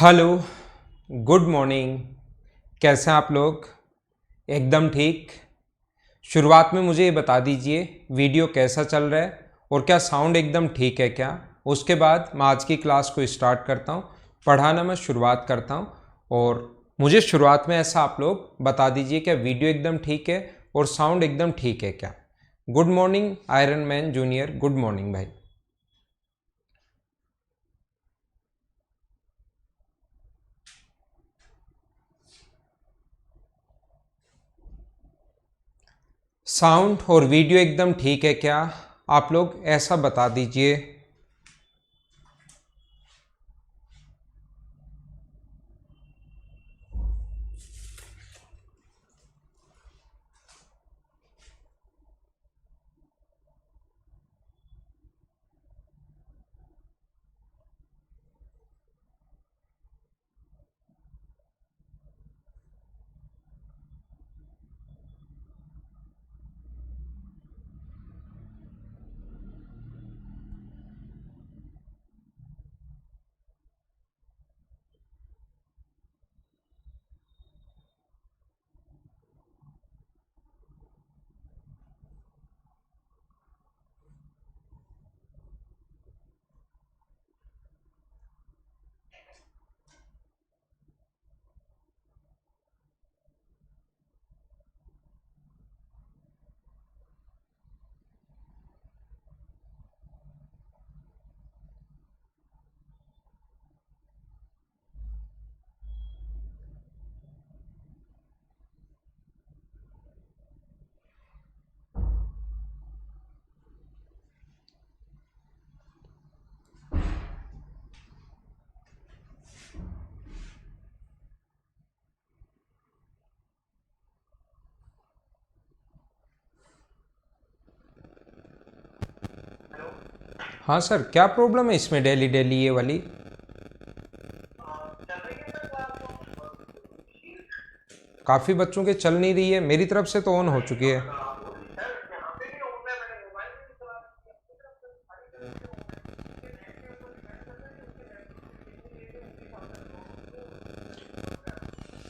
Hello, good morning. कैसे हैं आप लोग? एकदम ठीक। शुरुआत में मुझे ये बता दीजिए वीडियो कैसा चल रहा है और क्या साउंड एकदम ठीक है क्या। उसके बाद मैं आज की क्लास को स्टार्ट करता हूँ, पढ़ाना मैं शुरुआत करता हूँ। और मुझे शुरुआत में ऐसा आप लोग बता दीजिए क्या वीडियो एकदम ठीक है और साउंड एकदम ठीक है क्या। Good morning iron man junior, good morning भाई। साउंड और वीडियो एकदम ठीक है क्या, आप लोग ऐसा बता दीजिए। हाँ सर, क्या प्रॉब्लम है इसमें डेली डेली ये वाली? काफ़ी बच्चों के चल नहीं रही है, मेरी तरफ से तो ऑन हो चुकी है।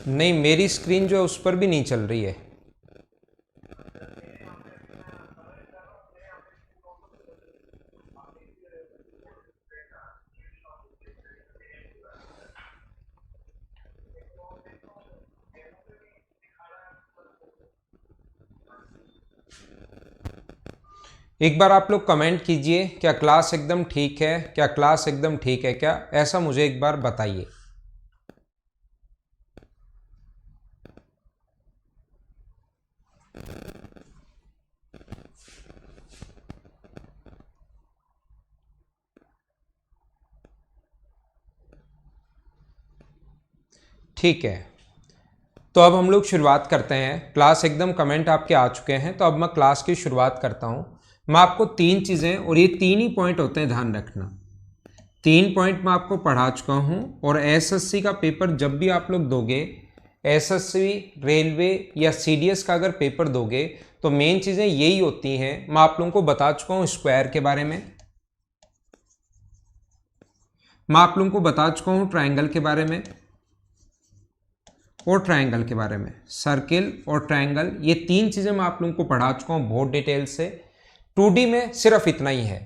नहीं, मेरी स्क्रीन जो है उस पर भी नहीं चल रही है। एक बार आप लोग कमेंट कीजिए क्या क्लास एकदम ठीक है, क्या क्लास एकदम ठीक है क्या, ऐसा मुझे एक बार बताइए। ठीक है, तो अब हम लोग शुरुआत करते हैं। क्लास एकदम कमेंट आपके आ चुके हैं, तो अब मैं क्लास की शुरुआत करता हूँ। मैं आपको तीन चीज़ें, और ये तीन ही पॉइंट होते हैं, ध्यान रखना। तीन पॉइंट मैं आपको पढ़ा चुका हूँ, और एसएससी का पेपर जब भी आप लोग दोगे, एसएससी रेलवे या सीडीएस का अगर पेपर दोगे, तो मेन चीज़ें यही होती हैं। मैं आप लोगों को बता चुका हूँ स्क्वायर के बारे में, मैं आप लोगों को बता चुका हूँ ट्रायंगल के बारे में और ट्रायंगल के बारे में। सर्किल और ट्रायंगल, ये तीन चीज़ें मैं आप लोगों को पढ़ा चुका हूँ बहुत डिटेल से। 2D में सिर्फ इतना ही है।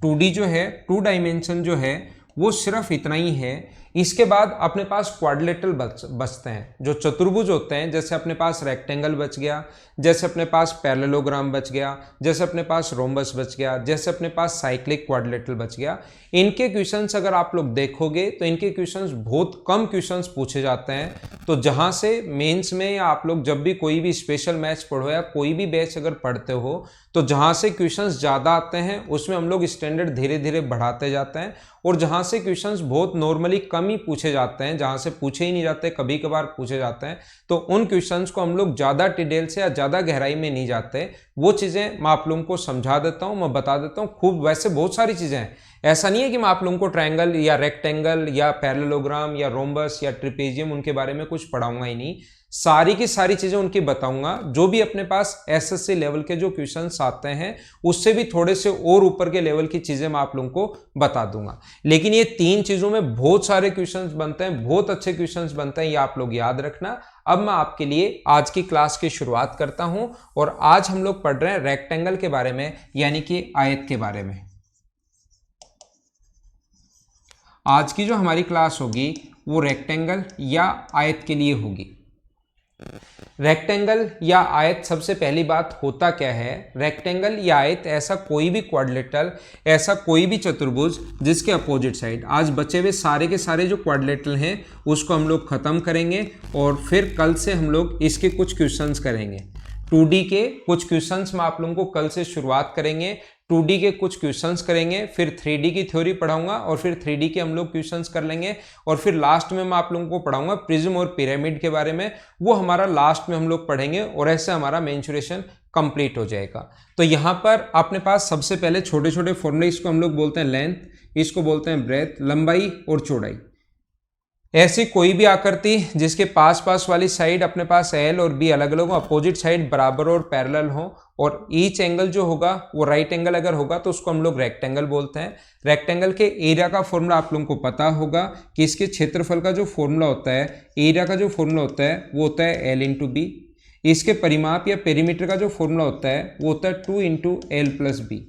2D जो है, 2 डायमेंशन जो है, वो सिर्फ इतना ही है। इसके बाद अपने पास क्वाड्रिलेटरल बचते हैं, जो चतुर्भुज होते हैं। जैसे अपने पास रेक्टेंगल बच गया, जैसे अपने पास पैरेललोग्राम बच गया, जैसे अपने पास रोम्बस बच गया, जैसे अपने पास साइक्लिक क्वाड्रिलेटरल बच गया। इनके क्वेश्चंस अगर आप लोग देखोगे तो इनके क्वेश्चंस बहुत कम क्वेश्चंस पूछे जाते हैं। तो जहां से मेंस में, या आप लोग जब भी कोई भी स्पेशल मैथ्स पढ़ो या कोई भी बैच अगर पढ़ते हो, तो जहां से क्वेश्चंस ज़्यादा आते हैं उसमें हम लोग स्टैंडर्ड धीरे धीरे बढ़ाते जाते हैं। और जहां से क्वेश्चंस बहुत नॉर्मली कम ही पूछे जाते हैं, जहां से पूछे ही नहीं जाते, कभी कभार पूछे जाते हैं, तो उन क्वेश्चंस को हम लोग ज़्यादा डिटेल से या ज़्यादा गहराई में नहीं जाते। वो चीज़ें मैं आप लोगों को समझा देता हूँ, मैं बता देता हूँ खूब। वैसे बहुत सारी चीज़ें हैं, ऐसा नहीं है कि मैं आप लोगों को ट्रायंगल या रेक्टेंगल या पैरेललोग्राम या रोम्बस या ट्रिपेजियम उनके बारे में कुछ पढ़ाऊंगा ही नहीं, सारी की सारी चीजें उनकी बताऊंगा। जो भी अपने पास एसएससी लेवल के जो क्वेश्चंस आते हैं उससे भी थोड़े से और ऊपर के लेवल की चीजें मैं आप लोगों को बता दूंगा। लेकिन ये तीन चीजों में बहुत सारे क्वेश्चंस बनते हैं, बहुत अच्छे क्वेश्चंस बनते हैं, ये आप लोग याद रखना। अब मैं आपके लिए आज की क्लास की शुरुआत करता हूं और आज हम लोग पढ़ रहे हैं रेक्टेंगल के बारे में, यानी कि आयत के बारे में। आज की जो हमारी क्लास होगी वो रेक्टेंगल या आयत के लिए होगी। रेक्टेंगल या आयत, सबसे पहली बात होता क्या है, रेक्टेंगल या आयत ऐसा कोई भी क्वाड्रिलेटरल, ऐसा कोई भी चतुर्भुज जिसके अपोजिट साइड, आज बचे हुए सारे के सारे जो क्वाड्रिलेटरल हैं उसको हम लोग खत्म करेंगे और फिर कल से हम लोग इसके कुछ क्वेश्चंस करेंगे। 2D के कुछ क्वेश्चंस मैं आप लोगों को कल से शुरुआत करेंगे, 2D के कुछ क्वेश्चंस करेंगे, फिर 3D की थ्योरी पढ़ाऊंगा और फिर 3D के हम लोग क्वेश्चंस कर लेंगे और फिर लास्ट में मैं आप लोगों को पढ़ाऊंगा प्रिज्म और पिरामिड के बारे में, वो हमारा लास्ट में हम लोग पढ़ेंगे और ऐसे हमारा मेंसुरेशन कंप्लीट हो जाएगा। तो यहाँ पर अपने पास सबसे पहले छोटे छोटे फॉर्मूले, इसको हम लोग बोलते हैं लेंथ, इसको बोलते हैं ब्रेथ, लंबाई और चौड़ाई। ऐसी कोई भी आकृति जिसके पास पास वाली साइड अपने पास एल और बी अलग अलग हो, अपोजिट साइड बराबर और पैरेलल हो और ईच एंगल जो होगा वो राइट एंगल अगर होगा तो उसको हम लोग रेक्टेंगल बोलते हैं। रेक्टेंगल के एरिया का फॉर्मूला आप लोगों को पता होगा कि इसके क्षेत्रफल का जो फॉर्मूला होता है, एरिया का जो फॉर्मूला होता है वो होता है एल इंटू बी। इसके परिमाप या पेरीमीटर का जो फॉर्मूला होता है वो होता है 2 इंटू एल प्लस बी।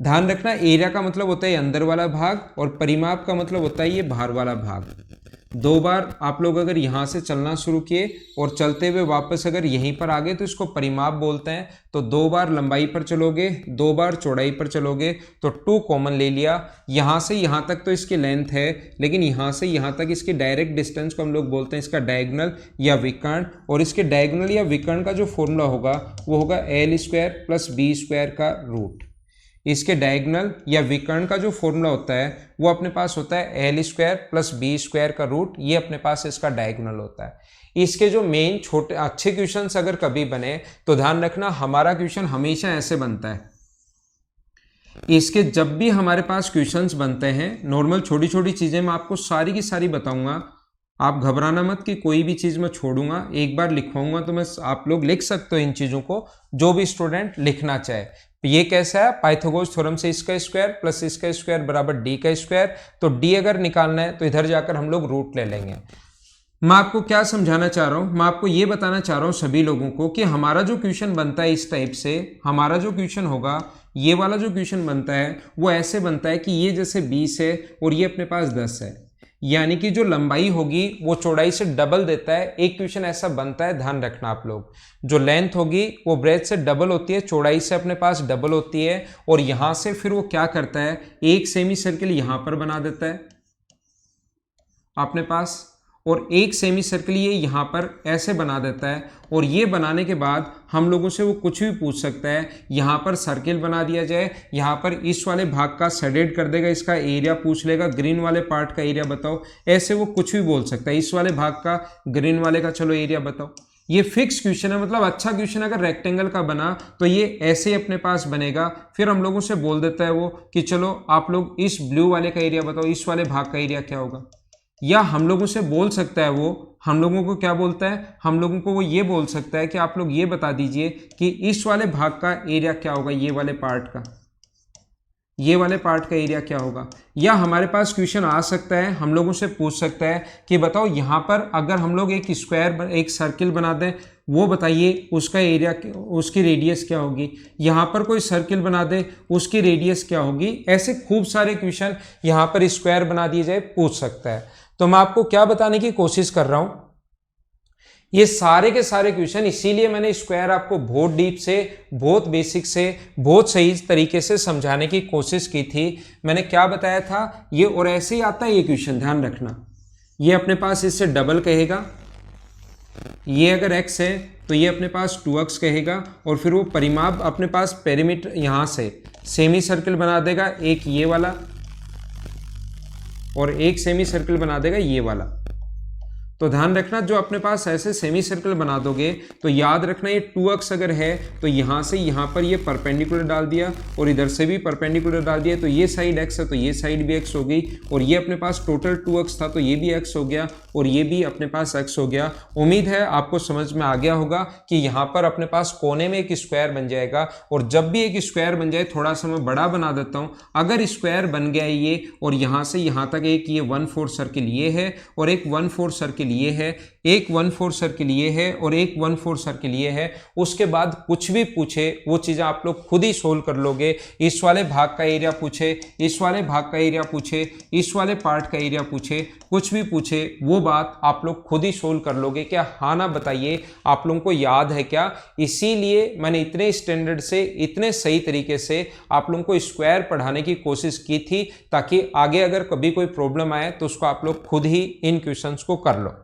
ध्यान रखना, एरिया का मतलब होता है अंदर वाला भाग और परिमाप का मतलब होता है ये बाहर वाला भाग। दो बार आप लोग अगर यहाँ से चलना शुरू किए और चलते हुए वापस अगर यहीं पर आ गए तो इसको परिमाप बोलते हैं। तो 2 बार लंबाई पर चलोगे, 2 बार चौड़ाई पर चलोगे तो 2 कॉमन ले लिया। यहाँ से यहाँ तक तो इसकी लेंथ है, लेकिन यहाँ से यहाँ तक इसकी डायरेक्ट डिस्टेंस को हम लोग बोलते हैं इसका डायगोनल या विकर्ण, और इसके डायगोनल या विकर्ण का जो फॉर्मूला होगा वो होगा L square plus B square का रूट। इसके डायगोनल या विकर्ण का जो फॉर्मूला होता है वो अपने पास होता है L square plus B square का रूट, ये अपने पास इसका डायगोनल होता है। इसके जो मेन छोटे अच्छे क्वेश्चंस अगर कभी बने तो ध्यान रखना, हमारा क्वेश्चन हमेशा ऐसे बनता है। इसके जब भी हमारे पास क्वेश्चंस बनते हैं, नॉर्मल छोटी छोटी चीजें मैं आपको सारी की सारी बताऊंगा, आप घबराना मत कि कोई भी चीज मैं छोड़ूंगा, एक बार लिखवाऊंगा तो मैं आप लोग लिख सकते हो इन चीजों को, जो भी स्टूडेंट लिखना चाहे। ये कैसा है, पाइथागोरस थ्योरम से इसका स्क्वायर प्लस इसका स्क्वायर बराबर डी का स्क्वायर, तो डी अगर निकालना है तो इधर जाकर हम लोग रूट ले लेंगे। मैं आपको क्या समझाना चाह रहा हूं, मैं आपको ये बताना चाह रहा हूं सभी लोगों को कि हमारा जो क्वेश्चन बनता है इस टाइप से, हमारा जो क्वेश्चन होगा, ये वाला जो क्वेश्चन बनता है वो ऐसे बनता है कि ये जैसे 20 है और ये अपने पास 10 है, यानी कि जो लंबाई होगी वो चौड़ाई से डबल देता है। एक क्वेश्चन ऐसा बनता है, ध्यान रखना आप लोग, जो लेंथ होगी वो ब्रेथ से डबल होती है, चौड़ाई से अपने पास डबल होती है, और यहां से फिर वो क्या करता है, एक सेमी सर्किल यहां पर बना देता है अपने पास, और एक सेमी सर्किल ये यहाँ पर ऐसे बना देता है। और ये बनाने के बाद हम लोगों से वो कुछ भी पूछ सकता है, यहाँ पर सर्किल बना दिया जाए, यहाँ पर इस वाले भाग का शेडेड कर देगा, इसका एरिया पूछ लेगा, ग्रीन वाले पार्ट का एरिया बताओ, ऐसे वो कुछ भी बोल सकता है, इस वाले भाग का, ग्रीन वाले का चलो एरिया बताओ। ये फिक्स क्वेश्चन है, मतलब अच्छा क्वेश्चन अगर रेक्टेंगल का बना तो ये ऐसे ही अपने पास बनेगा। फिर हम लोगों से बोल देता है वो कि चलो आप लोग इस ब्लू वाले का एरिया बताओ, इस वाले भाग का एरिया क्या होगा। या हम लोगों से बोल सकता है वो, हम लोगों को क्या बोलता है, हम लोगों को वो ये बोल सकता है कि आप लोग ये बता दीजिए कि इस वाले भाग का एरिया क्या होगा, ये वाले पार्ट का, ये वाले पार्ट का एरिया क्या होगा। या हमारे पास क्वेश्चन आ सकता है, हम लोगों से पूछ सकता है कि बताओ यहाँ पर अगर हम लोग एक स्क्वायर, एक सर्किल बना दें, वो बताइए उसका एरिया, उसकी रेडियस क्या होगी। यहाँ पर कोई सर्किल बना दे, उसकी रेडियस क्या होगी। ऐसे खूब सारे क्वेश्चन यहाँ पर स्क्वायर बना दिए जाए पूछ सकता है। तो मैं आपको क्या बताने की कोशिश कर रहा हूं, ये सारे के सारे क्वेश्चन, इसीलिए मैंने स्क्वायर आपको बहुत डीप से, बहुत बेसिक से, बहुत सही तरीके से समझाने की कोशिश की थी। मैंने क्या बताया था, ये और ऐसे ही आता है ये क्वेश्चन, ध्यान रखना। ये अपने पास इससे डबल कहेगा, ये अगर x है तो ये अपने पास 2x कहेगा, और फिर वो परिमाप अपने पास पेरीमीटर यहां से सेमी सर्किल बना देगा, एक ये वाला और एक सेमी सर्किल बना देगा ये वाला। तो ध्यान रखना जो अपने पास ऐसे सेमी सर्कल बना दोगे तो याद रखना ये 2x अगर है तो यहाँ से यहाँ पर ये परपेंडिकुलर डाल दिया और इधर से भी परपेंडिकुलर डाल दिया, तो ये साइड x है तो ये साइड भी x हो गई, और ये अपने पास टोटल 2x था तो ये भी x हो गया और ये भी अपने पास x हो गया। उम्मीद है आपको समझ में आ गया होगा कि यहाँ पर अपने पास कोने में एक स्क्वायर बन जाएगा, और जब भी एक स्क्वायर बन जाए थोड़ा सा मैं बड़ा बना देता हूँ। अगर स्क्वायर बन गया ये और यहाँ से यहाँ तक एक ये 1/4 सर्किल ये है और एक 1/4 सर्किल ये है, एक 1/4 सर्किल ये है और एक 1/4 सर्किल ये है, उसके बाद कुछ भी पूछे वो चीज़ें आप लोग खुद ही सोल्व कर लोगे। इस वाले भाग का एरिया पूछे, इस वाले भाग का एरिया पूछे, इस वाले पार्ट का एरिया पूछे, कुछ भी पूछे वो बात आप लोग खुद ही सोल्व कर लोगे। क्या हाँ ना बताइए, आप लोगों को याद है क्या? इसीलिए मैंने इतने स्टैंडर्ड से इतने सही तरीके से आप लोगों को स्क्वायर पढ़ाने की कोशिश की थी, ताकि आगे अगर कभी कोई प्रॉब्लम आए तो उसको आप लोग खुद ही इन क्वेश्चंस को कर लो।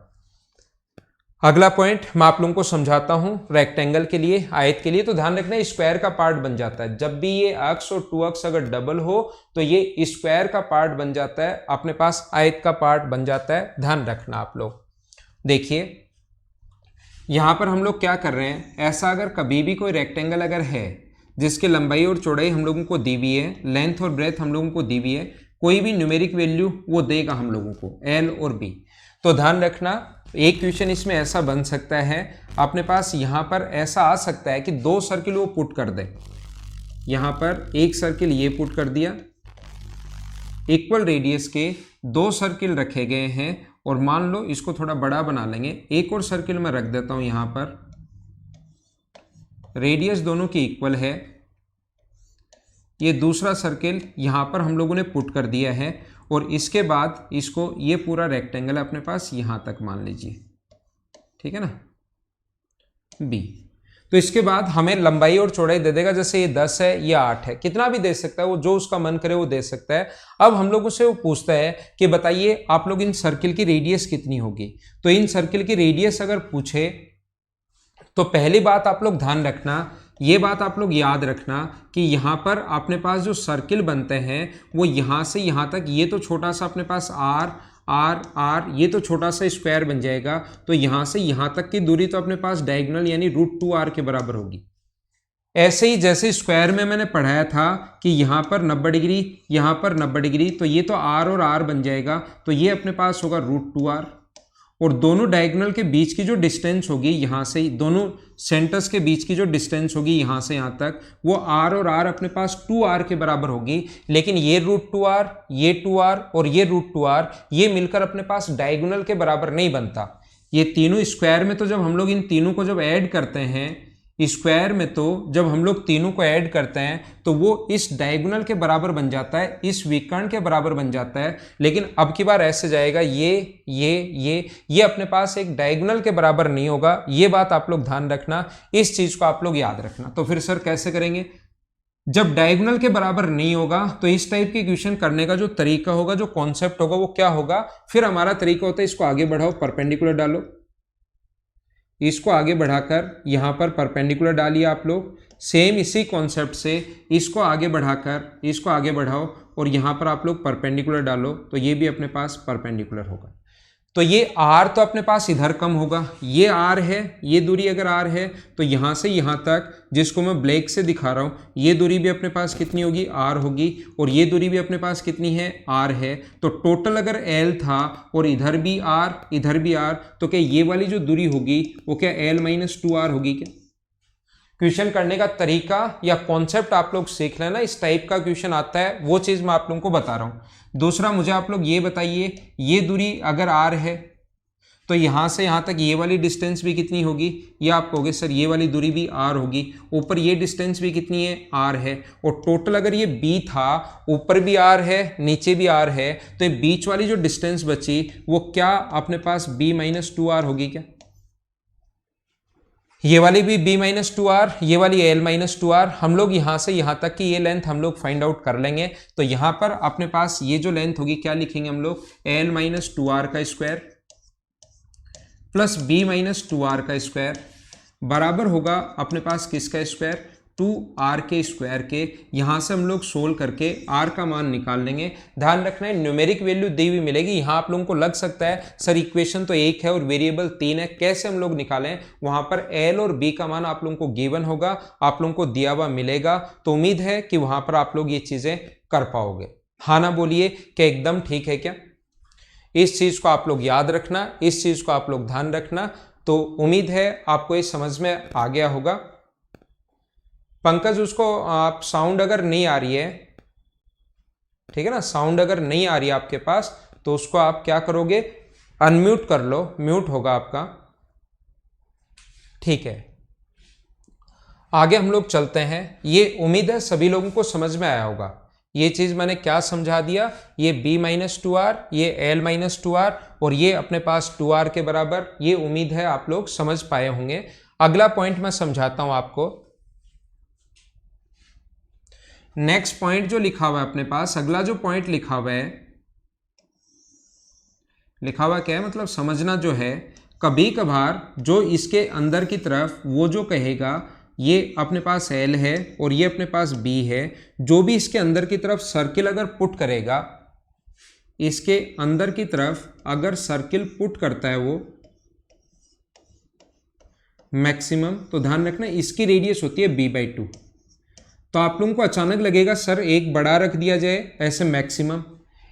अगला पॉइंट मैं आप लोगों को समझाता हूं रेक्टेंगल के लिए, आयत के लिए। तो ध्यान रखना स्क्वायर का पार्ट बन जाता है जब भी ये x और 2x अगर डबल हो तो ये स्क्वायर का पार्ट बन जाता है, अपने पास आयत का पार्ट बन जाता है। ध्यान रखना आप लोग। देखिए यहां पर हम लोग क्या कर रहे हैं, ऐसा अगर कभी भी कोई रेक्टेंगल अगर है जिसकी लंबाई और चौड़ाई हम लोगों को दी हुई है, लेंथ और ब्रेथ हम लोगों को दी हुई है, कोई भी न्यूमेरिक वैल्यू वो देगा हम लोगों को L और B। तो ध्यान रखना एक क्वेश्चन इसमें ऐसा बन सकता है, अपने पास यहाँ पर ऐसा आ सकता है कि 2 सर्किल वो पुट कर दे। यहाँ पर एक सर्किल ये पुट कर दिया, इक्वल रेडियस के 2 सर्किल रखे गए हैं, और मान लो इसको थोड़ा बड़ा बना लेंगे, एक और सर्किल मैं रख देता हूँ यहाँ पर, रेडियस दोनों की इक्वल है। ये दूसरा सर्किल यहाँ पर हम लोगों ने पुट कर दिया है, और इसके बाद इसको ये पूरा रेक्टेंगल अपने पास यहाँ तक मान लीजिए, ठीक है ना, B। तो इसके बाद हमें लंबाई और चौड़ाई दे देगा, जैसे ये 10 है ये 8 है, कितना भी दे सकता है वो, जो उसका मन करे वो दे सकता है। अब हम लोगों से वो पूछता है कि बताइए आप लोग इन सर्किल की रेडियस कितनी होगी। तो इन सर्किल की रेडियस अगर पूछे तो पहली बात आप लोग ध्यान रखना, ये बात आप लोग याद रखना कि यहाँ पर अपने पास जो सर्किल बनते हैं वो यहाँ से यहाँ तक, ये तो छोटा सा अपने पास R, ये तो छोटा सा स्क्वायर बन जाएगा, तो यहाँ से यहाँ तक की दूरी तो अपने पास डायगोनल यानी √2R के बराबर होगी। ऐसे ही जैसे स्क्वायर में मैंने पढ़ाया था कि यहाँ पर 90 डिग्री, यहाँ पर 90 डिग्री, तो ये तो R और R बन जाएगा, तो ये अपने पास होगा √2R, और दोनों डायगोनल के बीच की जो डिस्टेंस होगी यहाँ से, दोनों सेंटर्स के बीच की जो डिस्टेंस होगी यहाँ से यहाँ तक, वो R और R अपने पास 2R के बराबर होगी। लेकिन ये √2R, ये 2R और ये √2R, ये मिलकर अपने पास डायगोनल के बराबर नहीं बनता। ये तीनों स्क्वायर में तो जब हम लोग इन तीनों को जब ऐड करते हैं स्क्वायर में, तो जब हम लोग तीनों को ऐड करते हैं तो वो इस डायगोनल के बराबर बन जाता है, इस विकर्ण के बराबर बन जाता है। लेकिन अब की बार ऐसे जाएगा, ये अपने पास एक डायगोनल के बराबर नहीं होगा। ये बात आप लोग ध्यान रखना, इस चीज को आप लोग याद रखना। तो फिर सर कैसे करेंगे? जब डायगोनल के बराबर नहीं होगा तो इस टाइप की क्वेश्चन करने का जो तरीका होगा, जो कॉन्सेप्ट होगा, वो क्या होगा? फिर हमारा तरीका होता है इसको आगे बढ़ाओ, परपेंडिकुलर डालो, इसको आगे बढ़ाकर यहाँ पर परपेंडिकुलर डालिए आप लोग। सेम इसी कॉन्सेप्ट से इसको आगे बढ़ाकर इसको आगे बढ़ाओ और यहाँ पर आप लोग परपेंडिकुलर डालो, तो ये भी अपने पास परपेंडिकुलर होगा। तो ये R तो अपने पास इधर कम होगा, ये R है, ये दूरी अगर R है तो यहाँ से यहाँ तक, जिसको मैं ब्लैक से दिखा रहा हूँ, ये दूरी भी अपने पास कितनी होगी? R होगी, और ये दूरी भी अपने पास कितनी है? R है। तो टोटल अगर L था और इधर भी R इधर भी R, तो क्या ये वाली जो दूरी होगी वो क्या L-2R होगी क्या? क्वेश्चन करने का तरीका या कॉन्सेप्ट आप लोग सीख लेना, इस टाइप का क्वेश्चन आता है, वो चीज़ मैं आप लोगों को बता रहा हूँ। दूसरा मुझे आप लोग ये बताइए, ये दूरी अगर R है तो यहाँ से यहाँ तक ये वाली डिस्टेंस भी कितनी होगी? ये आप कहोगे सर ये वाली दूरी भी R होगी, ऊपर ये डिस्टेंस भी कितनी है? R है, और टोटल अगर ये B था, ऊपर भी R है नीचे भी R है, तो ये बीच वाली जो डिस्टेंस बची वो क्या अपने पास B-2R होगी क्या? ये वाली भी B-2R, ये वाली L-2R, हम लोग यहाँ से यहाँ तक की ये लेंथ हम लोग फाइंड आउट कर लेंगे। तो यहाँ पर अपने पास ये जो लेंथ होगी क्या लिखेंगे हम लोग? L-2R का स्क्वायर प्लस B-2R का स्क्वायर बराबर होगा अपने पास किसका स्क्वायर? 2r के स्क्वायर के, यहाँ से हम लोग सोल्व करके r का मान निकाल लेंगे। ध्यान रखना है न्यूमेरिक वैल्यू दी हुई मिलेगी। यहाँ आप लोगों को लग सकता है सर इक्वेशन तो एक है और वेरिएबल 3 है, कैसे हम लोग निकालें? वहां पर l और b का मान आप लोगों को गिवन होगा, आप लोगों को दिया हुआ मिलेगा, तो उम्मीद है कि वहां पर आप लोग ये चीजें कर पाओगे। हाँ ना बोलिए, क्या एकदम ठीक है क्या? इस चीज को आप लोग याद रखना, इस चीज को आप लोग ध्यान रखना। तो उम्मीद है आपको ये समझ में आ गया होगा। पंकज, उसको आप साउंड अगर नहीं आ रही है, ठीक है ना, साउंड अगर नहीं आ रही है आपके पास, तो उसको आप क्या करोगे, अनम्यूट कर लो, म्यूट होगा आपका। ठीक है, आगे हम लोग चलते हैं। ये उम्मीद है सभी लोगों को समझ में आया होगा। ये चीज मैंने क्या समझा दिया, ये b-2r, ये l-2r और ये अपने पास 2r के बराबर, ये उम्मीद है आप लोग समझ पाए होंगे। अगला पॉइंट मैं समझाता हूं आपको। नेक्स्ट पॉइंट जो लिखा हुआ है अपने पास, अगला जो पॉइंट लिखा हुआ है, लिखा हुआ क्या है मतलब समझना जो है, कभी कभार जो इसके अंदर की तरफ वो जो कहेगा ये अपने पास L है और ये अपने पास B है, जो भी इसके अंदर की तरफ सर्किल अगर पुट करेगा, इसके अंदर की तरफ अगर सर्किल पुट करता है वो मैक्सिमम, तो ध्यान रखना इसकी रेडियस होती है b/2। तो आप लोगों को अचानक लगेगा सर एक बड़ा रख दिया जाए ऐसे मैक्सिमम,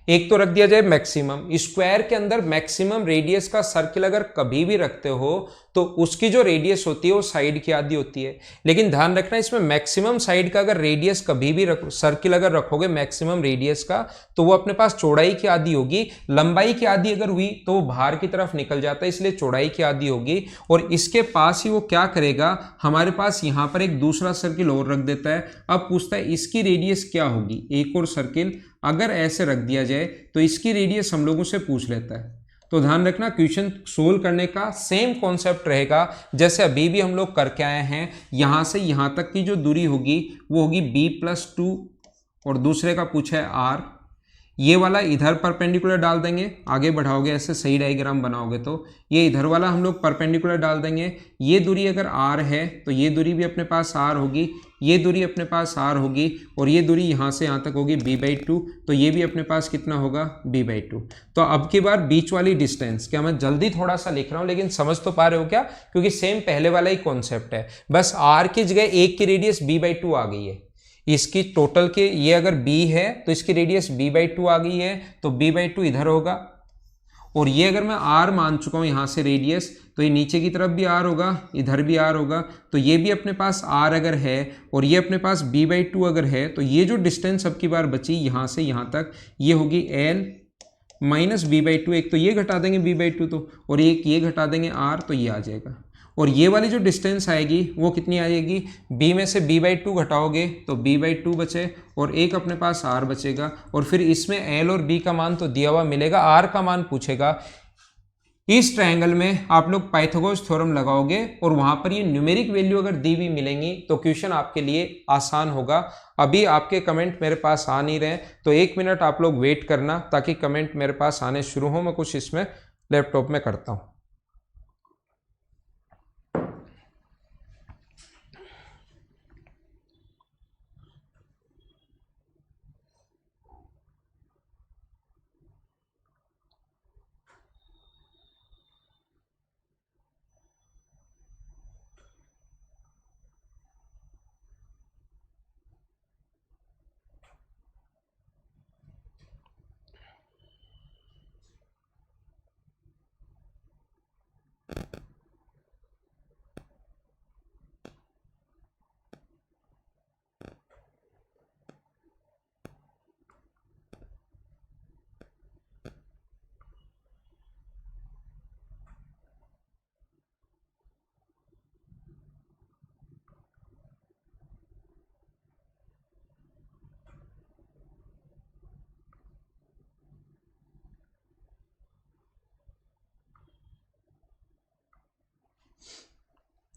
एक तो रख दिया जाए मैक्सिमम। स्क्वायर के अंदर मैक्सिमम रेडियस का सर्किल अगर कभी भी रखते हो तो उसकी जो रेडियस होती है वो साइड की आधी होती है। लेकिन ध्यान रखना इसमें मैक्सिमम साइड का अगर रेडियस कभी भी सर्किल अगर रखोगे मैक्सिमम रेडियस का, तो वो अपने पास चौड़ाई की आधी होगी। लंबाई की आधी अगर हुई तो वो बाहर की तरफ निकल जाता है, इसलिए चौड़ाई की आधी होगी। और इसके पास ही वो क्या करेगा, हमारे पास यहां पर एक दूसरा सर्किल और रख देता है। अब पूछता है इसकी रेडियस क्या होगी, एक और सर्किल अगर ऐसे रख दिया जाए तो इसकी रेडियस हम लोगों से पूछ लेता है। तो ध्यान रखना क्वेश्चन सोल्व करने का सेम कॉन्सेप्ट रहेगा जैसे अभी भी हम लोग करके आए हैं। यहां से यहां तक की जो दूरी होगी वो होगी b+2 और दूसरे का पूछा है r। ये वाला इधर परपेंडिकुलर डाल देंगे, आगे बढ़ाओगे ऐसे सही डायग्राम बनाओगे तो ये इधर वाला हम लोग परपेंडिकुलर डाल देंगे। ये दूरी अगर r है तो ये दूरी भी अपने पास r होगी, ये दूरी अपने पास r होगी और ये दूरी यहाँ से यहाँ तक होगी b/2, तो ये भी अपने पास कितना होगा b/2। तो अब की बार बीच वाली डिस्टेंस, क्या मैं जल्दी थोड़ा सा लिख रहा हूँ लेकिन समझ तो पा रहे हो क्या, क्योंकि सेम पहले वाला ही कॉन्सेप्ट है, बस r की जगह एक की रेडियस b/2 आ गई है। इसकी टोटल के ये अगर b है तो इसकी रेडियस b/2 आ गई है, तो b/2 इधर होगा। और ये अगर मैं r मान चुका हूं यहां से रेडियस, तो ये नीचे की तरफ भी r होगा, इधर भी r होगा। तो ये भी अपने पास r अगर है और ये अपने पास b/2 अगर है, तो ये जो डिस्टेंस अब की बार बची यहां से यहां तक, ये होगी l माइनस b/2। एक तो ये घटा देंगे b/2 तो, और एक ये घटा देंगे r, तो ये आ जाएगा। और ये वाली जो डिस्टेंस आएगी वो कितनी आएगी, b में से b/2 घटाओगे तो b/2 बचे और एक अपने पास r बचेगा। और फिर इसमें l और b का मान तो दिया हुआ मिलेगा, r का मान पूछेगा। इस ट्रायंगल में आप लोग पाइथागोरस थ्योरम लगाओगे और वहां पर ये न्यूमेरिक वैल्यू अगर दी हुई मिलेंगी तो क्वेश्चन आपके लिए आसान होगा। अभी आपके कमेंट मेरे पास आ नहीं रहे, तो 1 मिनट आप लोग वेट करना ताकि कमेंट मेरे पास आने शुरू हो। मैं कुछ इसमें लैपटॉप में करता हूँ।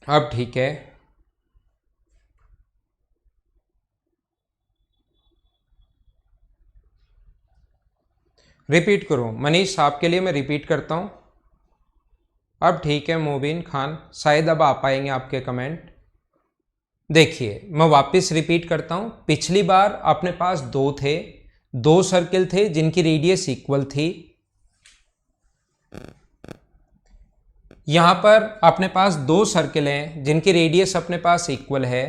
अब ठीक है, रिपीट करो मनीष, आपके लिए मैं रिपीट करता हूं। अब ठीक है मोबिन खान, शायद अब आ पाएंगे आपके कमेंट। देखिए मैं वापस रिपीट करता हूं, पिछली बार अपने पास दो सर्किल थे जिनकी रेडियस इक्वल थी। यहां पर अपने पास दो सर्किल हैं जिनकी रेडियस अपने पास इक्वल है।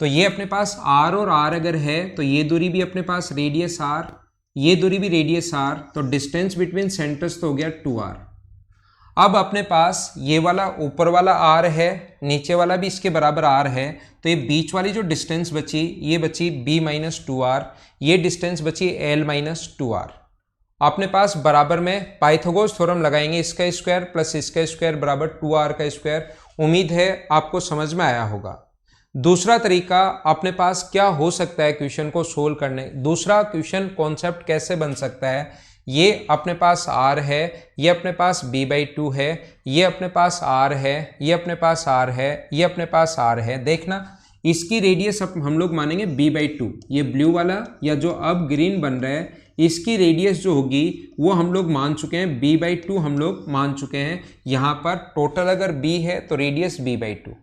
तो ये अपने पास r और r अगर है तो ये दूरी भी अपने पास रेडियस r, ये दूरी भी रेडियस r, तो डिस्टेंस बिटवीन सेंटर्स तो हो गया 2r। अब अपने पास ये वाला ऊपर वाला r है, नीचे वाला भी इसके बराबर r है, तो ये बीच वाली जो डिस्टेंस बची ये बची b माइनस 2r, ये डिस्टेंस बची l माइनस 2r। अपने पास बराबर में पाइथागोरस थ्योरम लगाएंगे, इसका स्क्वायर प्लस इसका स्क्वायर बराबर 2r का स्क्वायर। उम्मीद है आपको समझ में आया होगा। दूसरा तरीका अपने पास क्या हो सकता है क्वेश्चन को सोल्व करने, दूसरा क्वेश्चन कॉन्सेप्ट कैसे बन सकता है। ये अपने पास r है, ये अपने पास b/2 है, ये अपने पास r है, ये अपने पास r है, ये अपने पास r है। देखना इसकी रेडियस अब हम लोग मानेंगे b/2, ये ब्लू वाला या जो अब ग्रीन बन रहा है इसकी रेडियस जो होगी वो हम लोग मान चुके हैं b/2, हम लोग मान चुके हैं। यहाँ पर टोटल अगर b है तो रेडियस b/2।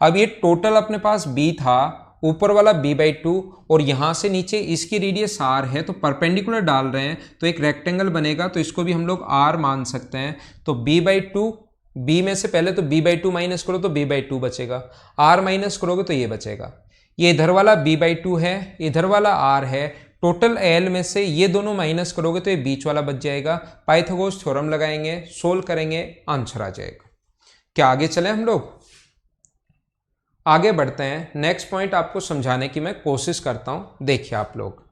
अब ये टोटल अपने पास b था, ऊपर वाला b/2 और यहाँ से नीचे इसकी रेडियस r है, तो परपेंडिकुलर डाल रहे हैं तो एक रेक्टेंगल बनेगा, तो इसको भी हम लोग r मान सकते हैं। तो b/2, b में से पहले तो b/2 माइनस करो तो b/2 बचेगा, r माइनस करोगे तो ये बचेगा। ये इधर वाला b/2 है, इधर वाला r है, टोटल l में से ये दोनों माइनस करोगे तो ये बीच वाला बच जाएगा। पाइथागोरस थ्योरम लगाएंगे, सोल्व करेंगे, आंसर आ जाएगा। क्या आगे चले हम लोग? आगे बढ़ते हैं। नेक्स्ट पॉइंट आपको समझाने की मैं कोशिश करता हूं, देखिए आप लोग।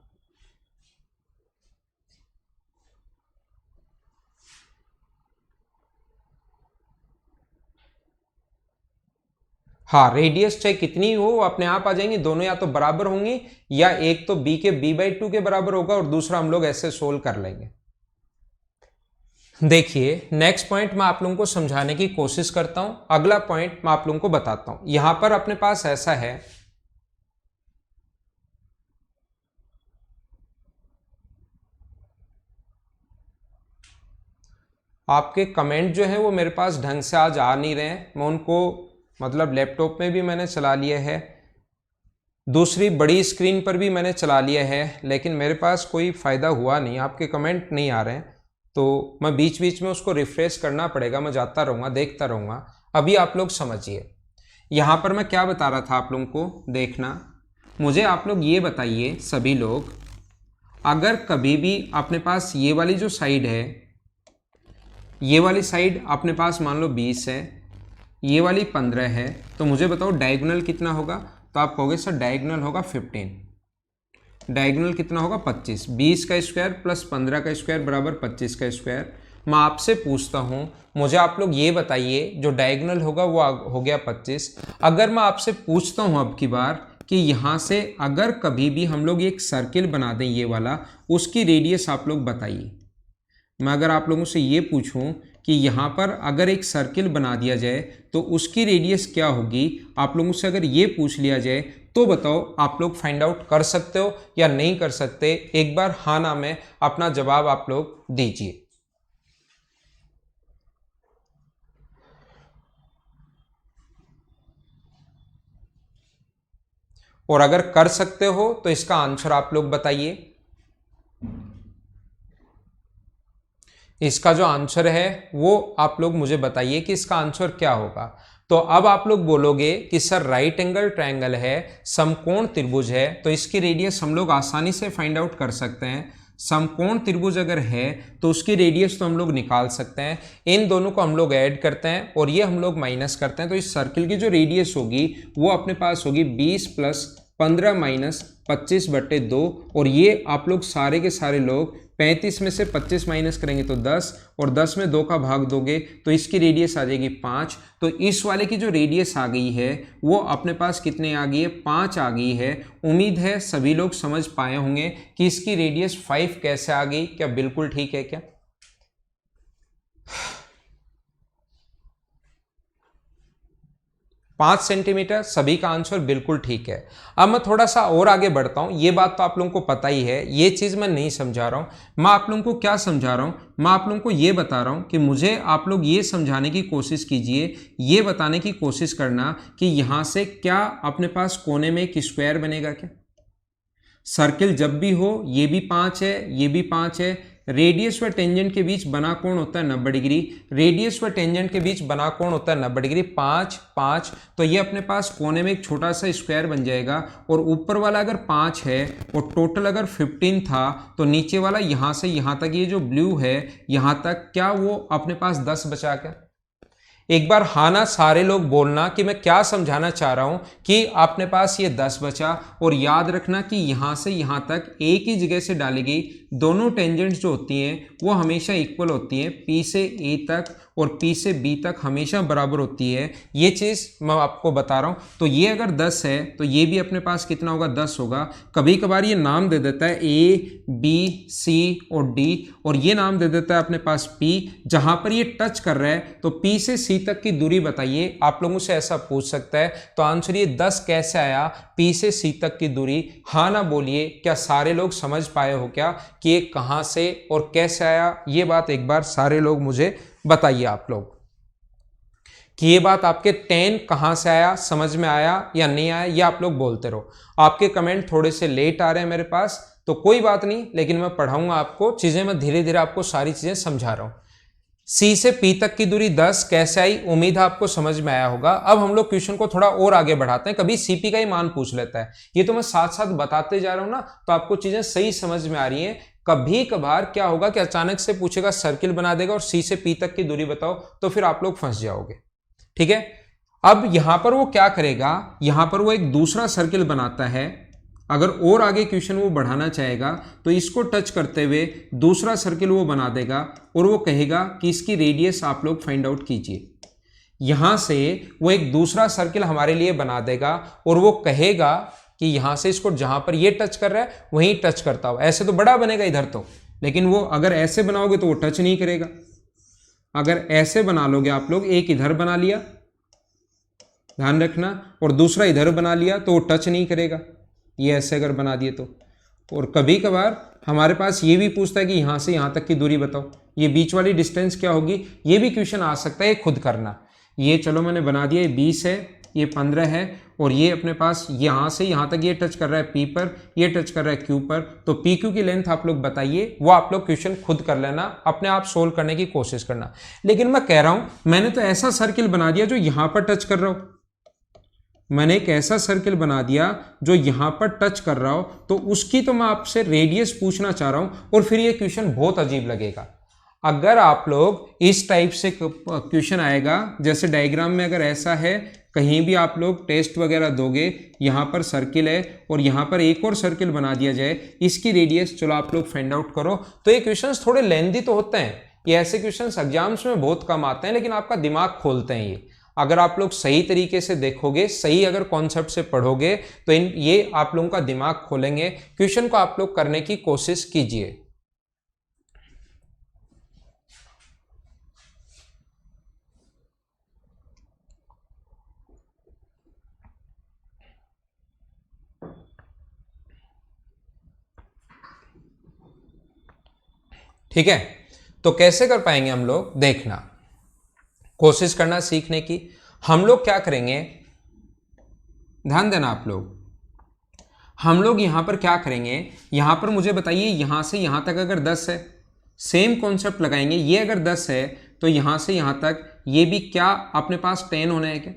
हाँ, रेडियस चाहे कितनी हो अपने आप आ जाएंगी, दोनों या तो बराबर होंगी या एक तो b के b/2 के बराबर होगा और दूसरा हम लोग ऐसे सोल्व कर लेंगे। देखिए नेक्स्ट पॉइंट मैं आप लोगों को समझाने की कोशिश करता हूं, अगला पॉइंट मैं आप लोगों को बताता हूं। यहां पर अपने पास ऐसा है, आपके कमेंट जो है वो मेरे पास ढंग से आज आ नहीं रहे हैं, मैं उनको मतलब लैपटॉप में भी मैंने चला लिया है, दूसरी बड़ी स्क्रीन पर भी मैंने चला लिया है, लेकिन मेरे पास कोई फ़ायदा हुआ नहीं, आपके कमेंट नहीं आ रहे हैं। तो मैं बीच बीच में उसको रिफ्रेश करना पड़ेगा, मैं जाता रहूँगा, देखता रहूँगा। अभी आप लोग समझिए यहाँ पर मैं क्या बता रहा था आप लोगों को। देखना, मुझे आप लोग ये बताइए सभी लोग, अगर कभी भी अपने पास ये वाली जो साइड है, ये वाली साइड अपने पास मान लो 20 है, ये वाली 15 है, तो मुझे बताओ डायगोनल कितना होगा। तो आप कहोगे सर डायगोनल होगा 15, डायगोनल कितना होगा 25। 20 का स्क्वायर प्लस 15 का स्क्वायर बराबर 25 का स्क्वायर। मैं आपसे पूछता हूं, मुझे आप लोग ये बताइए जो डायगोनल होगा वो हो गया 25। अगर मैं आपसे पूछता हूं अब की बार कि यहाँ से अगर कभी भी हम लोग एक सर्किल बना दें ये वाला, उसकी रेडियस आप लोग बताइए। मैं अगर आप लोगों से ये पूछूं कि यहाँ पर अगर एक सर्किल बना दिया जाए तो उसकी रेडियस क्या होगी, आप लोगों से अगर ये पूछ लिया जाए तो बताओ आप लोग फाइंड आउट कर सकते हो या नहीं कर सकते। एक बार हाँ ना में अपना जवाब आप लोग दीजिए। और अगर कर सकते हो तो इसका आंसर आप लोग बताइए। इसका जो आंसर है वो आप लोग मुझे बताइए कि इसका आंसर क्या होगा। तो अब आप लोग बोलोगे कि सर राइट एंगल ट्रायंगल है, समकोण त्रिभुज है, तो इसकी रेडियस हम लोग आसानी से फाइंड आउट कर सकते हैं। समकोण त्रिभुज अगर है तो उसकी रेडियस तो हम लोग निकाल सकते हैं। इन दोनों को हम लोग ऐड करते हैं और ये हम लोग माइनस करते हैं, तो इस सर्किल की जो रेडियस होगी वो अपने पास होगी 20 प्लस 15 माइनस 25/2। और ये आप लोग सारे के सारे लोग 35 में से 25 माइनस करेंगे तो 10, और 10 में 2 का भाग दोगे तो इसकी रेडियस आ जाएगी 5। तो इस वाले की जो रेडियस आ गई है वो अपने पास कितने आ गई है, 5 आ गई है। उम्मीद है सभी लोग समझ पाए होंगे कि इसकी रेडियस 5 कैसे आ गई। क्या बिल्कुल ठीक है क्या? 5 सेंटीमीटर, सभी का आंसर बिल्कुल ठीक है। अब मैं थोड़ा सा और आगे बढ़ता हूं। ये बात तो आप लोगों को पता ही है, ये चीज मैं नहीं समझा रहा हूं। मैं आप लोगों को क्या समझा रहा हूं, मैं आप लोगों को ये बता रहा हूं कि मुझे आप लोग ये समझाने की कोशिश कीजिए, ये बताने की कोशिश करना कि यहां से क्या अपने पास कोने में एक स्क्वायर बनेगा क्या। सर्किल जब भी हो, ये भी 5 है, ये भी 5 है, रेडियस व टेंजेंट के बीच बना कोण होता है 90 डिग्री, रेडियस व टेंजेंट के बीच बना कोण होता है 90 डिग्री, 5 5, तो ये अपने पास कोने में एक छोटा सा स्क्वायर बन जाएगा। और ऊपर वाला अगर 5 है और टोटल अगर 15 था, तो नीचे वाला यहां से यहां तक ये जो ब्लू है यहां तक, क्या वो अपने पास 10 बचा क्या। एक बार हाँ ना सारे लोग बोलना कि मैं क्या समझाना चाह रहा हूं, कि आपने पास ये 10 बचा। और याद रखना कि यहां से यहां तक एक ही जगह से डाली गई दोनों टेंजेंट्स जो होती हैं वो हमेशा इक्वल होती हैं, P से A तक और P से B तक हमेशा बराबर होती है। ये चीज़ मैं आपको बता रहा हूँ। तो ये अगर 10 है तो ये भी अपने पास कितना होगा, 10 होगा। कभी कभार ये नाम दे देता है A, B, C और D, और ये नाम दे देता है अपने पास P। जहाँ पर ये टच कर रहा है तो P से C तक की दूरी बताइए, आप लोगों से ऐसा पूछ सकता है। तो आंसर ये 10 कैसे आया, P से C तक की दूरी। हाँ ना बोलिए, क्या सारे लोग समझ पाए हो क्या कि ये कहाँ से और कैसे आया। ये बात एक बार सारे लोग मुझे बताइए आप लोग कि ये बात आपके 10 कहां से आया, समझ में आया या नहीं आया, ये आप लोग बोलते रहो। आपके कमेंट थोड़े से लेट आ रहे हैं मेरे पास, तो कोई बात नहीं, लेकिन मैं पढ़ाऊंगा आपको चीजें, मैं धीरे धीरे आपको सारी चीजें समझा रहा हूं। C से P तक की दूरी 10 कैसे आई, उम्मीद है आपको समझ में आया होगा। अब हम लोग क्वेश्चन को थोड़ा और आगे बढ़ाते हैं। कभी CP का ही मान पूछ लेता है, ये तो मैं साथ साथ बताते जा रहा हूं ना, तो आपको चीजें सही समझ में आ रही हैं। कभी कभार क्या होगा कि अचानक से पूछेगा, सर्किल बना देगा और C से P तक की दूरी बताओ, तो फिर आप लोग फंस जाओगे। ठीक है, अब यहां पर वो क्या करेगा, यहां पर वो एक दूसरा सर्किल बनाता है। अगर और आगे क्वेश्चन वो बढ़ाना चाहेगा तो इसको टच करते हुए दूसरा सर्किल वो बना देगा और वो कहेगा कि इसकी रेडियस आप लोग फाइंड आउट कीजिए। यहां से वो एक दूसरा सर्किल हमारे लिए बना देगा और वो कहेगा कि यहां से इसको जहां पर ये टच कर रहा है वहीं टच करता हो। ऐसे तो बड़ा बनेगा इधर तो, लेकिन वो अगर ऐसे बनाओगे तो वो टच नहीं करेगा। अगर ऐसे बना लोगे आप लोग, एक इधर बना लिया, ध्यान रखना, और दूसरा इधर बना लिया तो वो टच नहीं करेगा। ये ऐसे अगर बना दिए तो। और कभी कभार हमारे पास ये भी पूछता है कि यहां से यहां तक की दूरी बताओ, ये बीच वाली डिस्टेंस क्या होगी, ये भी क्वेश्चन आ सकता है, खुद करना। ये चलो मैंने बना दिया, ये 20 है, ये 15 है, और ये अपने पास यहां से यहां तक ये टच कर रहा है P पर, ये टच कर रहा है Q पर। तो PQ की लेंथ आप लोग बताइए, वो आप लोग क्वेश्चन खुद कर लेना, अपने आप सोल्व करने की कोशिश करना। लेकिन मैं कह रहा हूं, मैंने तो ऐसा सर्किल बना दिया जो यहां पर टच कर रहा हो, मैंने एक ऐसा सर्किल बना दिया जो यहां पर टच कर रहा हो, तो उसकी तो मैं आपसे रेडियस पूछना चाह रहा हूं, और फिर ये क्वेश्चन बहुत अजीब लगेगा। अगर आप लोग इस टाइप से क्वेश्चन आएगा, जैसे डायग्राम में अगर ऐसा है, कहीं भी आप लोग टेस्ट वगैरह दोगे, यहां पर सर्किल है और यहां पर एक और सर्किल बना दिया जाए, इसकी रेडियस चलो आप लोग फाइंड आउट करो, तो ये क्वेश्चंस थोड़े लेंथी तो होते हैं। ये ऐसे क्वेश्चंस एग्जाम्स में बहुत कम आते हैं, लेकिन आपका दिमाग खोलते हैं ये। अगर आप लोग सही तरीके से देखोगे, सही अगर कॉन्सेप्ट से पढ़ोगे, तो ये आप लोगों का दिमाग खोलेंगे। क्वेश्चन को आप लोग करने की कोशिश कीजिए। ठीक है, तो कैसे कर पाएंगे हम लोग, देखना, कोशिश करना सीखने की। हम लोग क्या करेंगे, ध्यान देना आप लोग, हम लोग यहां पर क्या करेंगे, यहां पर मुझे बताइए, यहां से यहां तक अगर 10 है, सेम कॉन्सेप्ट लगाएंगे। ये अगर 10 है तो यहां से यहां तक ये भी क्या अपने पास 10 होना है क्या।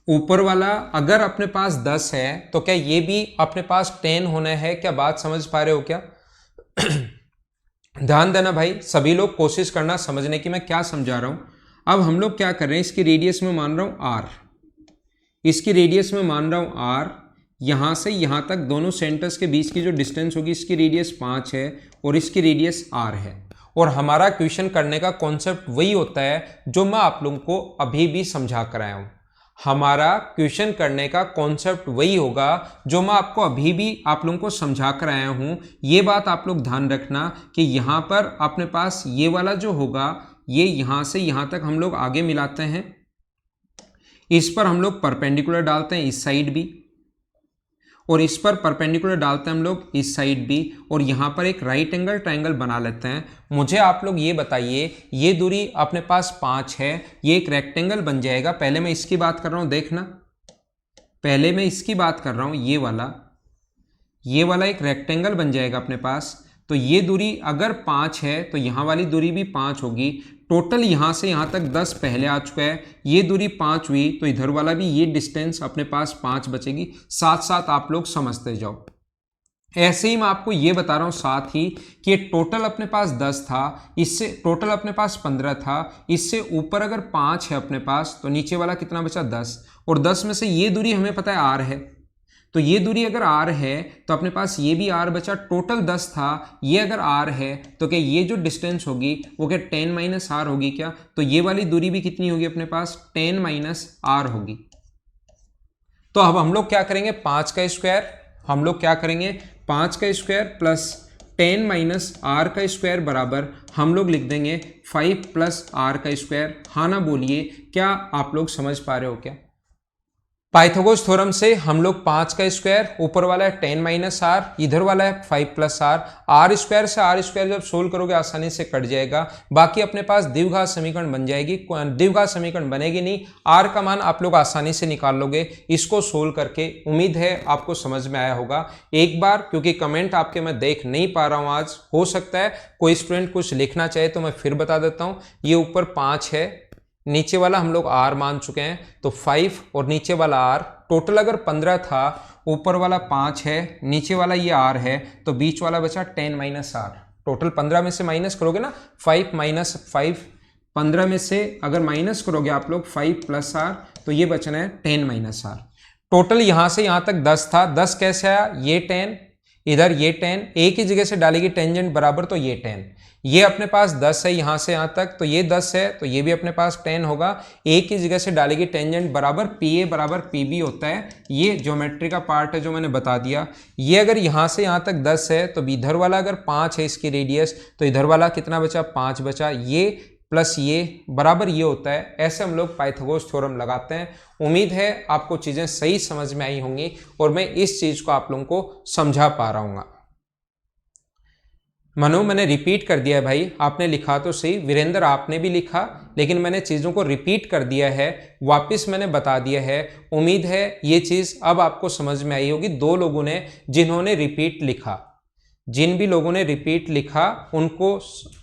ऊपर वाला अगर अपने पास 10 है तो क्या ये भी अपने पास 10 होना है क्या, बात समझ पा रहे हो क्या। ध्यान देना भाई, सभी लोग कोशिश करना समझने की मैं क्या समझा रहा हूं। अब हम लोग क्या कर रहे हैं, इसकी रेडियस में मान रहा हूं R, इसकी रेडियस में मान रहा हूं R, यहां से यहां तक दोनों सेंटर्स के बीच की जो डिस्टेंस होगी, इसकी रेडियस 5 है और इसकी रेडियस R है। और हमारा क्वेश्चन करने का कॉन्सेप्ट वही होता है जो मैं आप लोगों को अभी भी समझा कर आया हूं। हमारा क्वेश्चन करने का कॉन्सेप्ट वही होगा जो मैं आपको अभी भी आप लोगों को समझा कर आया हूं। ये बात आप लोग ध्यान रखना कि यहां पर अपने पास ये वाला जो होगा, ये यहां से यहां तक हम लोग आगे मिलाते हैं, इस पर हम लोग परपेंडिकुलर डालते हैं इस साइड भी, और इस पर परपेंडिकुलर डालते हैं हम लोग इस साइड भी, और यहाँ पर एक राइट एंगल ट्रायंगल बना लेते हैं। मुझे आप लोग ये बताइए, ये दूरी अपने पास 5 है, ये एक रेक्टेंगल बन जाएगा। पहले मैं इसकी बात कर रहा हूँ, देखना, पहले मैं इसकी बात कर रहा हूँ, ये वाला एक रेक्टेंगल बन जाएगा अपने पास। तो ये दूरी अगर 5 है तो यहाँ वाली दूरी भी 5 होगी। टोटल यहाँ से यहाँ तक 10 पहले आ चुका है, ये दूरी 5 हुई, तो इधर वाला भी ये डिस्टेंस अपने पास 5 बचेगी। साथ साथ आप लोग समझते जाओ। ऐसे ही मैं आपको ये बता रहा हूँ साथ ही कि टोटल अपने पास 10 था, इससे टोटल अपने पास 15 था, इससे ऊपर अगर 5 है अपने पास तो नीचे वाला कितना बचा 10, और 10 में से ये दूरी हमें पता है r है, तो ये दूरी अगर r है तो अपने पास ये भी r बचा। टोटल 10 था, ये अगर r है तो क्या ये जो डिस्टेंस होगी वो क्या 10 माइनस r होगी क्या? तो ये वाली दूरी भी कितनी होगी अपने पास 10 माइनस r होगी। तो अब हम लोग क्या करेंगे, 5 का स्क्वायर, हम लोग क्या करेंगे 5 का स्क्वायर प्लस 10 माइनस r का स्क्वायर बराबर हम लोग लिख देंगे 5 प्लस r का स्क्वायर। हाँ ना बोलिए, क्या आप लोग समझ पा रहे हो क्या? पाइथागोरस थ्योरम से हम लोग 5 का स्क्वायर, ऊपर वाला है 10 माइनस आर, इधर वाला है 5 प्लस आर, आर स्क्वायर से आर स्क्वायर जब सोल्व करोगे आसानी से कट जाएगा। बाकी अपने पास द्विघात समीकरण बन जाएगी, द्विघात समीकरण बनेगी नहीं, आर का मान आप लोग आसानी से निकाल लोगे इसको सोल्व करके। उम्मीद है आपको समझ में आया होगा। एक बार, क्योंकि कमेंट आपके मैं देख नहीं पा रहा हूँ आज, हो सकता है कोई स्टूडेंट कुछ लिखना चाहे तो मैं फिर बता देता हूँ। ये ऊपर 5 है, नीचे वाला हम लोग r मान चुके हैं तो 5 और नीचे वाला r, टोटल अगर 15 था, ऊपर वाला 5 है, नीचे वाला ये r है, तो बीच वाला बचा 10 माइनस r। टोटल 15 में से माइनस करोगे ना, 5 माइनस 5, 15 में से अगर माइनस करोगे आप लोग 5 प्लस r, तो ये बचना है 10 माइनस r। टोटल यहां से यहां तक 10 था, 10 कैसे आया, ये 10, इधर ये 10, एक ही जगह से डालेगी टेंजेंट बराबर तो ये 10, ये अपने पास 10 है यहां से यहां तक, तो ये 10 है तो ये भी अपने पास 10 होगा। एक ही जगह से डालेगी टेंजेंट बराबर PA बराबर PB होता है। ये ज्योमेट्री का पार्ट है जो मैंने बता दिया। ये अगर यहां से यहां तक 10 है तो इधर वाला अगर 5 है इसकी रेडियस, तो इधर वाला कितना बचा, 5 बचा, ये प्लस ये बराबर ये होता है। ऐसे हम लोग पाइथागोरस थ्योरम लगाते हैं। उम्मीद है आपको चीजें सही समझ में आई होंगी और मैं इस चीज को आप लोगों को समझा पा रहा हूँ। मनु, मैंने रिपीट कर दिया है भाई, आपने लिखा तो सही, वीरेंद्र आपने भी लिखा, लेकिन मैंने चीज़ों को रिपीट कर दिया है, वापस मैंने बता दिया है। उम्मीद है ये चीज़ अब आपको समझ में आई होगी। 2 लोगों ने जिन्होंने रिपीट लिखा, जिन भी लोगों ने रिपीट लिखा उनको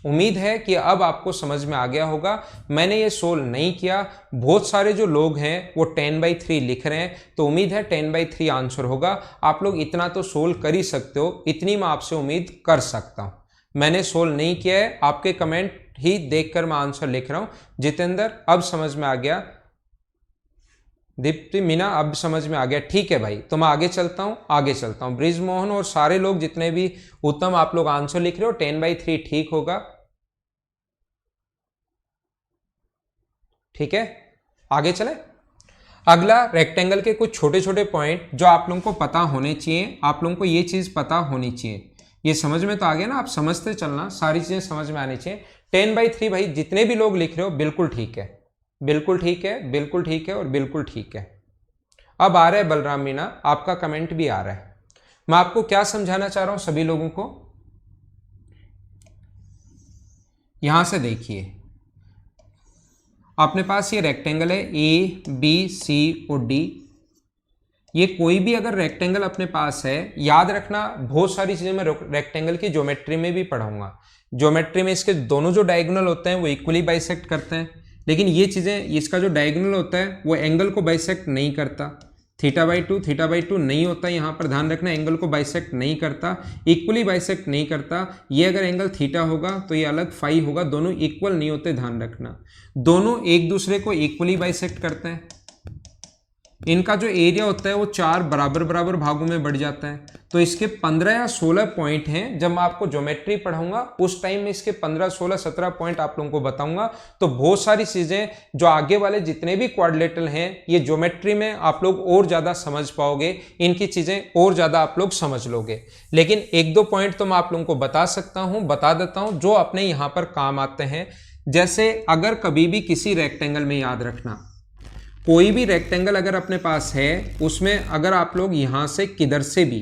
उम्मीद है कि अब आपको समझ में आ गया होगा। मैंने ये सोल्व नहीं किया, बहुत सारे जो लोग हैं वो 10/3 लिख रहे हैं, तो उम्मीद है 10/3 आंसर होगा। आप लोग इतना तो सोल्व कर ही सकते हो, इतनी मैं आपसे उम्मीद कर सकता हूँ। मैंने सोल्व नहीं किया है, आपके कमेंट ही देखकर मैं आंसर लिख रहा हूँ। जितेंद्र अब समझ में आ गया, दीप्ति, मीना अब समझ में आ गया, ठीक है भाई, तो मैं आगे चलता हूँ। ब्रिजमोहन और सारे लोग जितने भी, उत्तम आप लोग आंसर लिख रहे हो, 10/3 ठीक होगा। ठीक है, आगे चले। अगला रेक्टेंगल के कुछ छोटे छोटे पॉइंट जो आप लोगों को पता होने चाहिए, आप लोगों को ये चीज पता होनी चाहिए। ये समझ में तो आ गया ना, आप समझते चलना, सारी चीजें समझ में आनी चाहिए। 10/3 भाई जितने भी लोग लिख रहे हो बिल्कुल ठीक है, बिल्कुल ठीक है, बिल्कुल ठीक है और बिल्कुल ठीक है। अब आ रहा है बलराम मीना, आपका कमेंट भी आ रहा है। मैं आपको क्या समझाना चाह रहा हूं सभी लोगों को, यहां से देखिए, अपने पास ये रेक्टेंगल है ABC और D। ये कोई भी अगर रेक्टेंगल अपने पास है, याद रखना बहुत सारी चीजें मैं रेक्टेंगल की ज्योमेट्री में भी पढ़ाऊंगा। ज्योमेट्री में इसके दोनों जो डायगोनल होते हैं वो इक्वली बाइसेक्ट करते हैं, लेकिन ये चीजें, इसका जो डायगोनल होता है वो एंगल को बाइसेक्ट नहीं करता। θ/2 नहीं होता, यहाँ पर ध्यान रखना, एंगल को बाइसेक्ट नहीं करता, इक्वली बाइसेक्ट नहीं करता। ये अगर एंगल थीटा होगा तो ये अलग फाई होगा, दोनों इक्वल नहीं होते, ध्यान रखना। दोनों एक दूसरे को इक्वली बाइसेक्ट करते हैं। इनका जो एरिया होता है वो 4 बराबर बराबर भागों में बढ़ जाता है। तो इसके 15 या 16 पॉइंट हैं। जब मैं आपको ज्योमेट्री पढ़ाऊंगा उस टाइम में इसके 15, 16, 17 पॉइंट आप लोगों को बताऊंगा। तो बहुत सारी चीजें जो आगे वाले जितने भी क्वाड्रिलेटरल हैं, ये ज्योमेट्री में आप लोग और ज्यादा समझ पाओगे, इनकी चीजें और ज्यादा आप लोग समझ लोगे। लेकिन 1-2 पॉइंट तो मैं आप लोगों को बता सकता हूं, बता देता हूं, जो अपने यहां पर काम आते हैं। जैसे अगर कभी भी किसी रेक्टेंगल में, याद रखना, कोई भी रेक्टेंगल अगर अपने पास है उसमें अगर आप लोग यहाँ से किधर से भी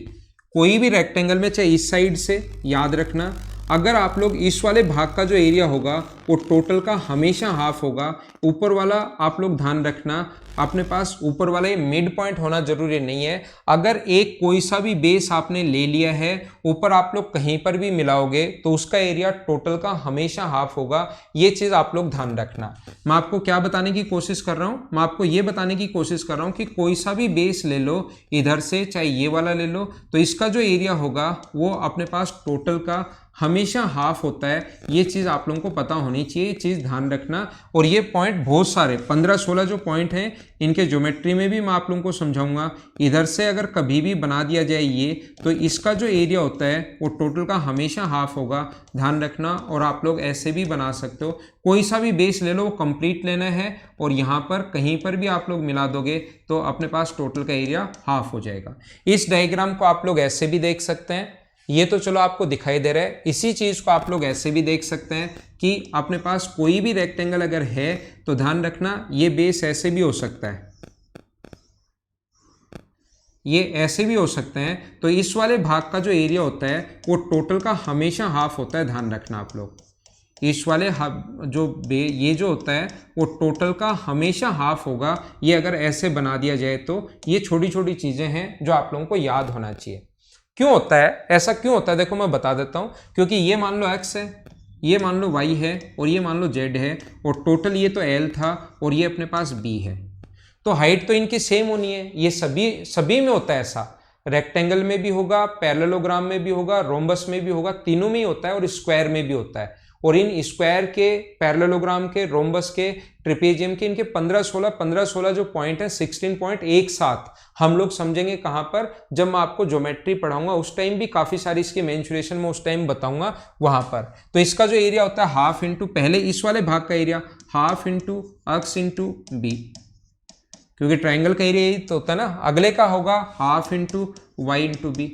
कोई भी रेक्टेंगल में, चाहे इस साइड से, याद रखना अगर आप लोग इस वाले भाग का जो एरिया होगा वो टोटल का हमेशा हाफ होगा। ऊपर वाला आप लोग ध्यान रखना, अपने पास ऊपर वाला ये मिड पॉइंट होना जरूरी नहीं है। अगर एक कोई सा भी बेस आपने ले लिया है, ऊपर आप लोग कहीं पर भी मिलाओगे तो उसका एरिया टोटल का हमेशा हाफ होगा। ये चीज आप लोग ध्यान रखना। मैं आपको क्या बताने की कोशिश कर रहा हूँ, मैं आपको ये बताने की कोशिश कर रहा हूँ कि कोई सा भी बेस ले लो इधर से, चाहे ये वाला ले लो, तो इसका जो एरिया होगा वो अपने पास टोटल का हमेशा हाफ होता है। ये चीज़ आप लोगों को पता होनी चाहिए, ये चीज़ ध्यान रखना। और ये पॉइंट बहुत सारे 15-16 जो पॉइंट हैं इनके ज्योमेट्री में भी मैं आप लोगों को समझाऊंगा। इधर से अगर कभी भी बना दिया जाए ये, तो इसका जो एरिया होता है वो टोटल का हमेशा हाफ होगा, ध्यान रखना। और आप लोग ऐसे भी बना सकते हो, कोई सा भी बेस ले लो, वो कंप्लीट लेना है और यहाँ पर कहीं पर भी आप लोग मिला दोगे तो अपने पास टोटल का एरिया हाफ हो जाएगा। इस डायग्राम को आप लोग ऐसे भी देख सकते हैं, ये तो चलो आपको दिखाई दे रहा है। इसी चीज को आप लोग ऐसे भी देख सकते हैं कि अपने पास कोई भी रेक्टेंगल अगर है तो ध्यान रखना ये बेस ऐसे भी हो सकता है, ये ऐसे भी हो सकते हैं। तो इस वाले भाग का जो एरिया होता है वो टोटल का हमेशा हाफ होता है, ध्यान रखना आप लोग। इस वाले ये जो होता है वो टोटल का हमेशा हाफ होगा। ये अगर ऐसे बना दिया जाए तो ये छोटी छोटी चीजें हैं जो आप लोगों को याद होना चाहिए। क्यों होता है ऐसा, क्यों होता है देखो मैं बता देता हूं। क्योंकि ये मान लो x है, ये मान लो y है और ये मान लो z है, और टोटल ये तो l था और ये अपने पास b है, तो हाइट तो इनकी सेम होनी है। ये सभी में होता है ऐसा, रेक्टेंगल में भी होगा, पैरेललोग्राम में भी होगा, रोम्बस में भी होगा, तीनों में ही होता है और स्क्वायर में भी होता है। और इन स्क्वायर के, पैरेललोग्राम के, रोम्बस के, ट्रिपेजियम के, इनके 15-16 जो पॉइंट है, 16 पॉइंट एक साथ हम लोग समझेंगे कहां पर, जब मैं आपको ज्योमेट्री पढ़ाऊंगा उस टाइम भी काफी सारी इसकी मेंसुरेशन में उस टाइम बताऊंगा वहां पर। तो इसका जो एरिया होता है हाफ इंटू, पहले इस वाले भाग का area half into x into B, क्योंकि ट्राइंगल का एरिया यही तो होता है ना। अगले का होगा half into Y into B,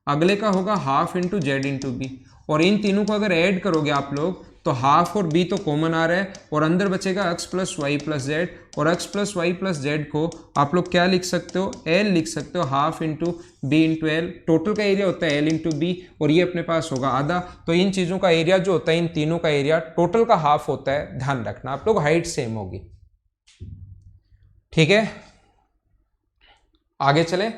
अगले का होगा half into Z into B. और इन तीनों को अगर ऐड करोगे आप लोग तो हाफ और बी तो कॉमन आ रहा है और अंदर बचेगा x plus Y plus Z, और x plus Y plus Z को आप लोग क्या लिख सकते हो, l लिख सकते हो, half into B into L. Total का एरिया होता है l इंटू बी और ये अपने पास होगा आधा। तो इन चीज़ों का एरिया जो होता है, इन तीनों का एरिया टोटल का हाफ होता है, ध्यान रखना आप लोग। हाइट सेम होगी, ठीक है। आगे चले,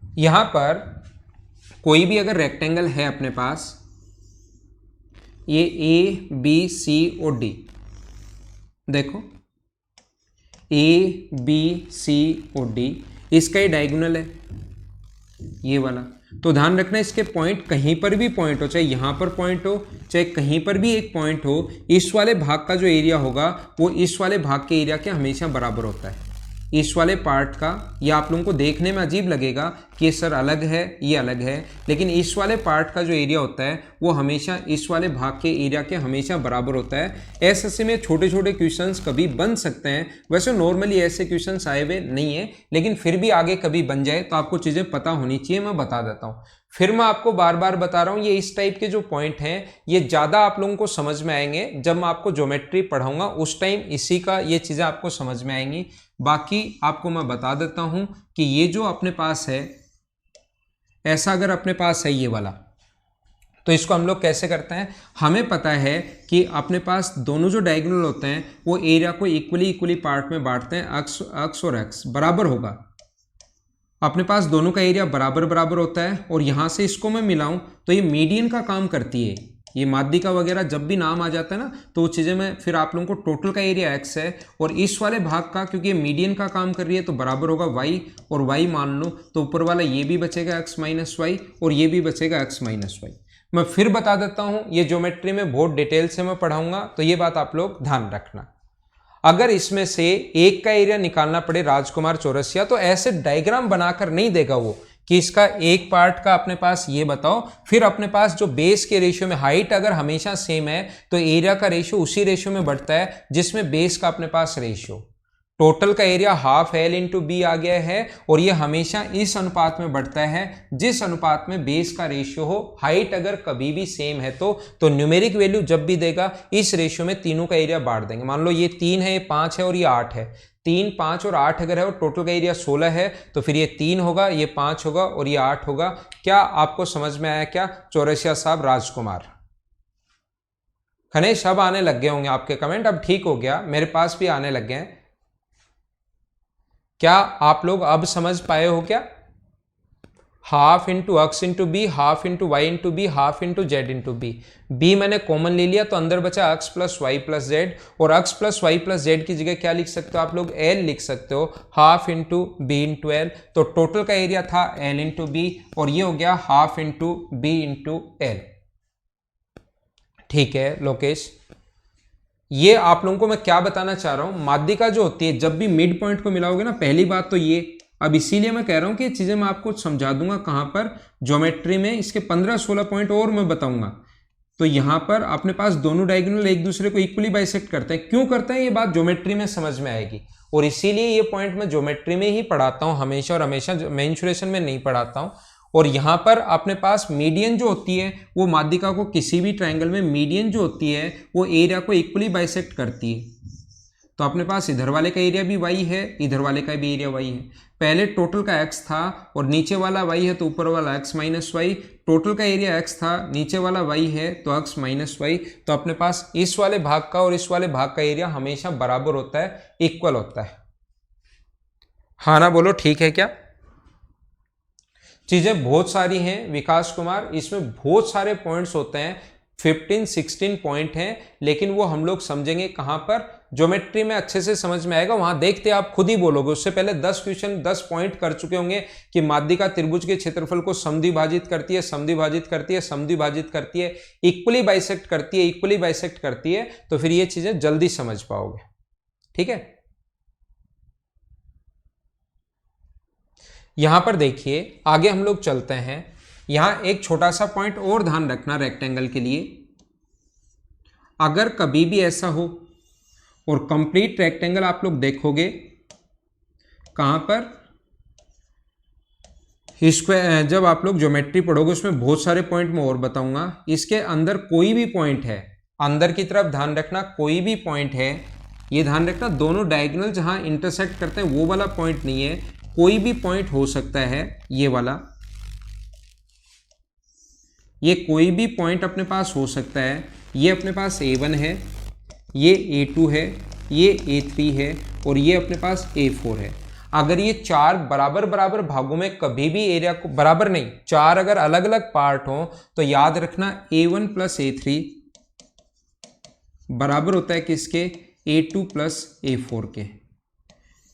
यहां पर कोई भी अगर रेक्टेंगल है अपने पास, ये ए बी सी और डी, देखो ए बी सी और डी, इसका ही डायगोनल है ये वाला। तो ध्यान रखना इसके पॉइंट कहीं पर भी पॉइंट हो, चाहे यहां पर पॉइंट हो, चाहे कहीं पर भी एक पॉइंट हो, इस वाले भाग का जो एरिया होगा वो इस वाले भाग के एरिया के हमेशा बराबर होता है। इस वाले पार्ट का, ये आप लोगों को देखने में अजीब लगेगा कि सर अलग है, ये अलग है, लेकिन इस वाले पार्ट का जो एरिया होता है वो हमेशा इस वाले भाग के एरिया के हमेशा बराबर होता है। ऐसे में छोटे छोटे क्वेश्चंस कभी बन सकते हैं, वैसे नॉर्मली ऐसे क्वेश्चंस आए हुए नहीं है, लेकिन फिर भी आगे कभी बन जाए तो आपको चीज़ें पता होनी चाहिए। मैं बता देता हूँ, फिर मैं आपको बार बार बता रहा हूँ, ये इस टाइप के जो पॉइंट हैं ये ज़्यादा आप लोगों को समझ में आएंगे जब मैं आपको ज्योमेट्री पढ़ाऊंगा, उस टाइम इसी का ये चीज़ें आपको समझ में आएंगी। बाकी आपको मैं बता देता हूँ कि ये जो अपने पास है, ऐसा अगर अपने पास है ये वाला, तो इसको हम लोग कैसे करते हैं, हमें पता है कि अपने पास दोनों जो डायगोनल होते हैं वो एरिया को इक्वली पार्ट में बांटते हैं, x और x बराबर होगा। अपने पास दोनों का एरिया बराबर बराबर होता है और यहाँ से इसको मैं मिलाऊं तो ये मीडियन का काम करती है। ये माध्यिका वगैरह जब भी नाम आ जाता है ना तो वो चीज़ें में फिर आप लोगों को टोटल का एरिया x है और इस वाले भाग का, क्योंकि ये मीडियन का काम कर रही है तो बराबर होगा y, और y मान लो तो ऊपर वाला ये भी बचेगा x माइनस वाई और ये भी बचेगा x माइनस वाई। मैं फिर बता देता हूँ, ये ज्योमेट्री में बहुत डिटेल से मैं पढ़ाऊंगा तो ये बात आप लोग ध्यान रखना। अगर इसमें से एक का एरिया निकालना पड़े राजकुमार चौरसिया, तो ऐसे डायग्राम बनाकर नहीं देगा वो कि इसका एक पार्ट का अपने पास ये बताओ, फिर अपने पास जो बेस के रेशियो में हाइट अगर हमेशा सेम है तो एरिया का रेशियो उसी रेशियो में बढ़ता है जिसमें बेस का अपने पास रेशियो। टोटल का area half L into B आ गया है और ये हमेशा इस अनुपात में बढ़ता है जिस अनुपात में बेस का रेशियो हो। हाइट अगर कभी भी सेम है तो न्यूमेरिक वैल्यू जब भी देगा इस रेशियो में तीनों का एरिया बांट देंगे। मान लो ये 3 है, ये 5 है और ये 8 है। 3, 5 और 8 अगर है और टोटल का एरिया 16 है तो फिर ये 3 होगा, ये 5 होगा और ये 8 होगा। क्या आपको समझ में आया क्या चौरसिया साहब, राजकुमार? खनेश अब आने लग गए होंगे आपके कमेंट, अब ठीक हो गया, मेरे पास भी आने लग गए हैं। क्या आप लोग अब समझ पाए हो क्या? Half into X into B, half into Y into B, half into Z into B. B मैंने कॉमन ले लिया तो अंदर बचा X plus Y plus Z, और X plus Y plus Z की जगह क्या लिख सकते हो आप लोग? एल लिख सकते हो, half into B into L. तो टोटल का एरिया था एल इंटू बी और ये हो गया half into B into L. ठीक है लोकेश, ये आप लोगों को मैं क्या बताना चाह रहा हूं, माध्यिका जो होती है जब भी मिड पॉइंट को मिलाओगे ना, पहली बात तो ये, अब इसीलिए मैं कह रहा हूं कि ये चीजें मैं आपको समझा दूंगा कहां पर, ज्योमेट्री में इसके 15-16 पॉइंट और मैं बताऊंगा। तो यहां पर अपने पास दोनों डायगोनल एक दूसरे को इक्वली बाइसेक्ट करते हैं। क्यों करते हैं ये बात ज्योमेट्री में समझ में आएगी, और इसीलिए ये पॉइंट मैं ज्योमेट्री में ही पढ़ाता हूं हमेशा, और हमेशा मेंसुरेशन में नहीं पढ़ाता हूं। और यहां पर अपने पास मीडियन जो होती है वो माध्यिका को, किसी भी ट्रायंगल में मीडियन जो होती है वो एरिया को इक्वली बाइसेक्ट करती है। तो अपने पास इधर वाले का एरिया भी y है, इधर वाले का भी एरिया y है। पहले टोटल का x था और नीचे वाला y है तो ऊपर वाला x माइनस वाई। टोटल का एरिया x था, नीचे वाला y है तो x माइनस वाई। तो अपने पास इस वाले भाग का और इस वाले भाग का एरिया हमेशा बराबर होता है, इक्वल होता है। हाँ ना बोलो, ठीक है क्या? चीजें बहुत सारी हैं विकास कुमार, इसमें बहुत सारे पॉइंट्स होते हैं, 15-16 पॉइंट हैं, लेकिन वो हम लोग समझेंगे कहां पर, ज्योमेट्री में अच्छे से समझ में आएगा। वहां देखते आप खुद ही बोलोगे, उससे पहले 10 क्वेश्चन 10 पॉइंट कर चुके होंगे कि माध्यिका त्रिभुज के क्षेत्रफल को समद्विभाजित करती है, समद्विभाजित करती है, समद्विभाजित करती है, इक्वली बाइसेक्ट करती है, इक्वली बाइसेक्ट करती है। तो फिर ये चीजें जल्दी समझ पाओगे। ठीक है, यहां पर देखिए आगे हम लोग चलते हैं। यहां एक छोटा सा पॉइंट और ध्यान रखना रेक्टेंगल के लिए, अगर कभी भी ऐसा हो और कंप्लीट रेक्टेंगल आप लोग देखोगे कहां पर, स्क्वायर, जब आप लोग ज्योमेट्री पढ़ोगे उसमें बहुत सारे पॉइंट मैं और बताऊंगा। इसके अंदर कोई भी पॉइंट है, अंदर की तरफ ध्यान रखना, कोई भी पॉइंट है, ये ध्यान रखना दोनों डायगोनल जहां इंटरसेक्ट करते हैं वो वाला पॉइंट नहीं है, कोई भी पॉइंट हो सकता है। ये वाला, ये कोई भी पॉइंट अपने पास हो सकता है। ये अपने पास A1 है, ये A2 है, ये A3 है और ये अपने पास A4 है। अगर ये 4 बराबर बराबर भागों में कभी भी एरिया को, बराबर नहीं, 4 अगर अलग अलग पार्ट हो तो याद रखना A1 प्लस A3 बराबर होता है किसके? A2 प्लस A4 के।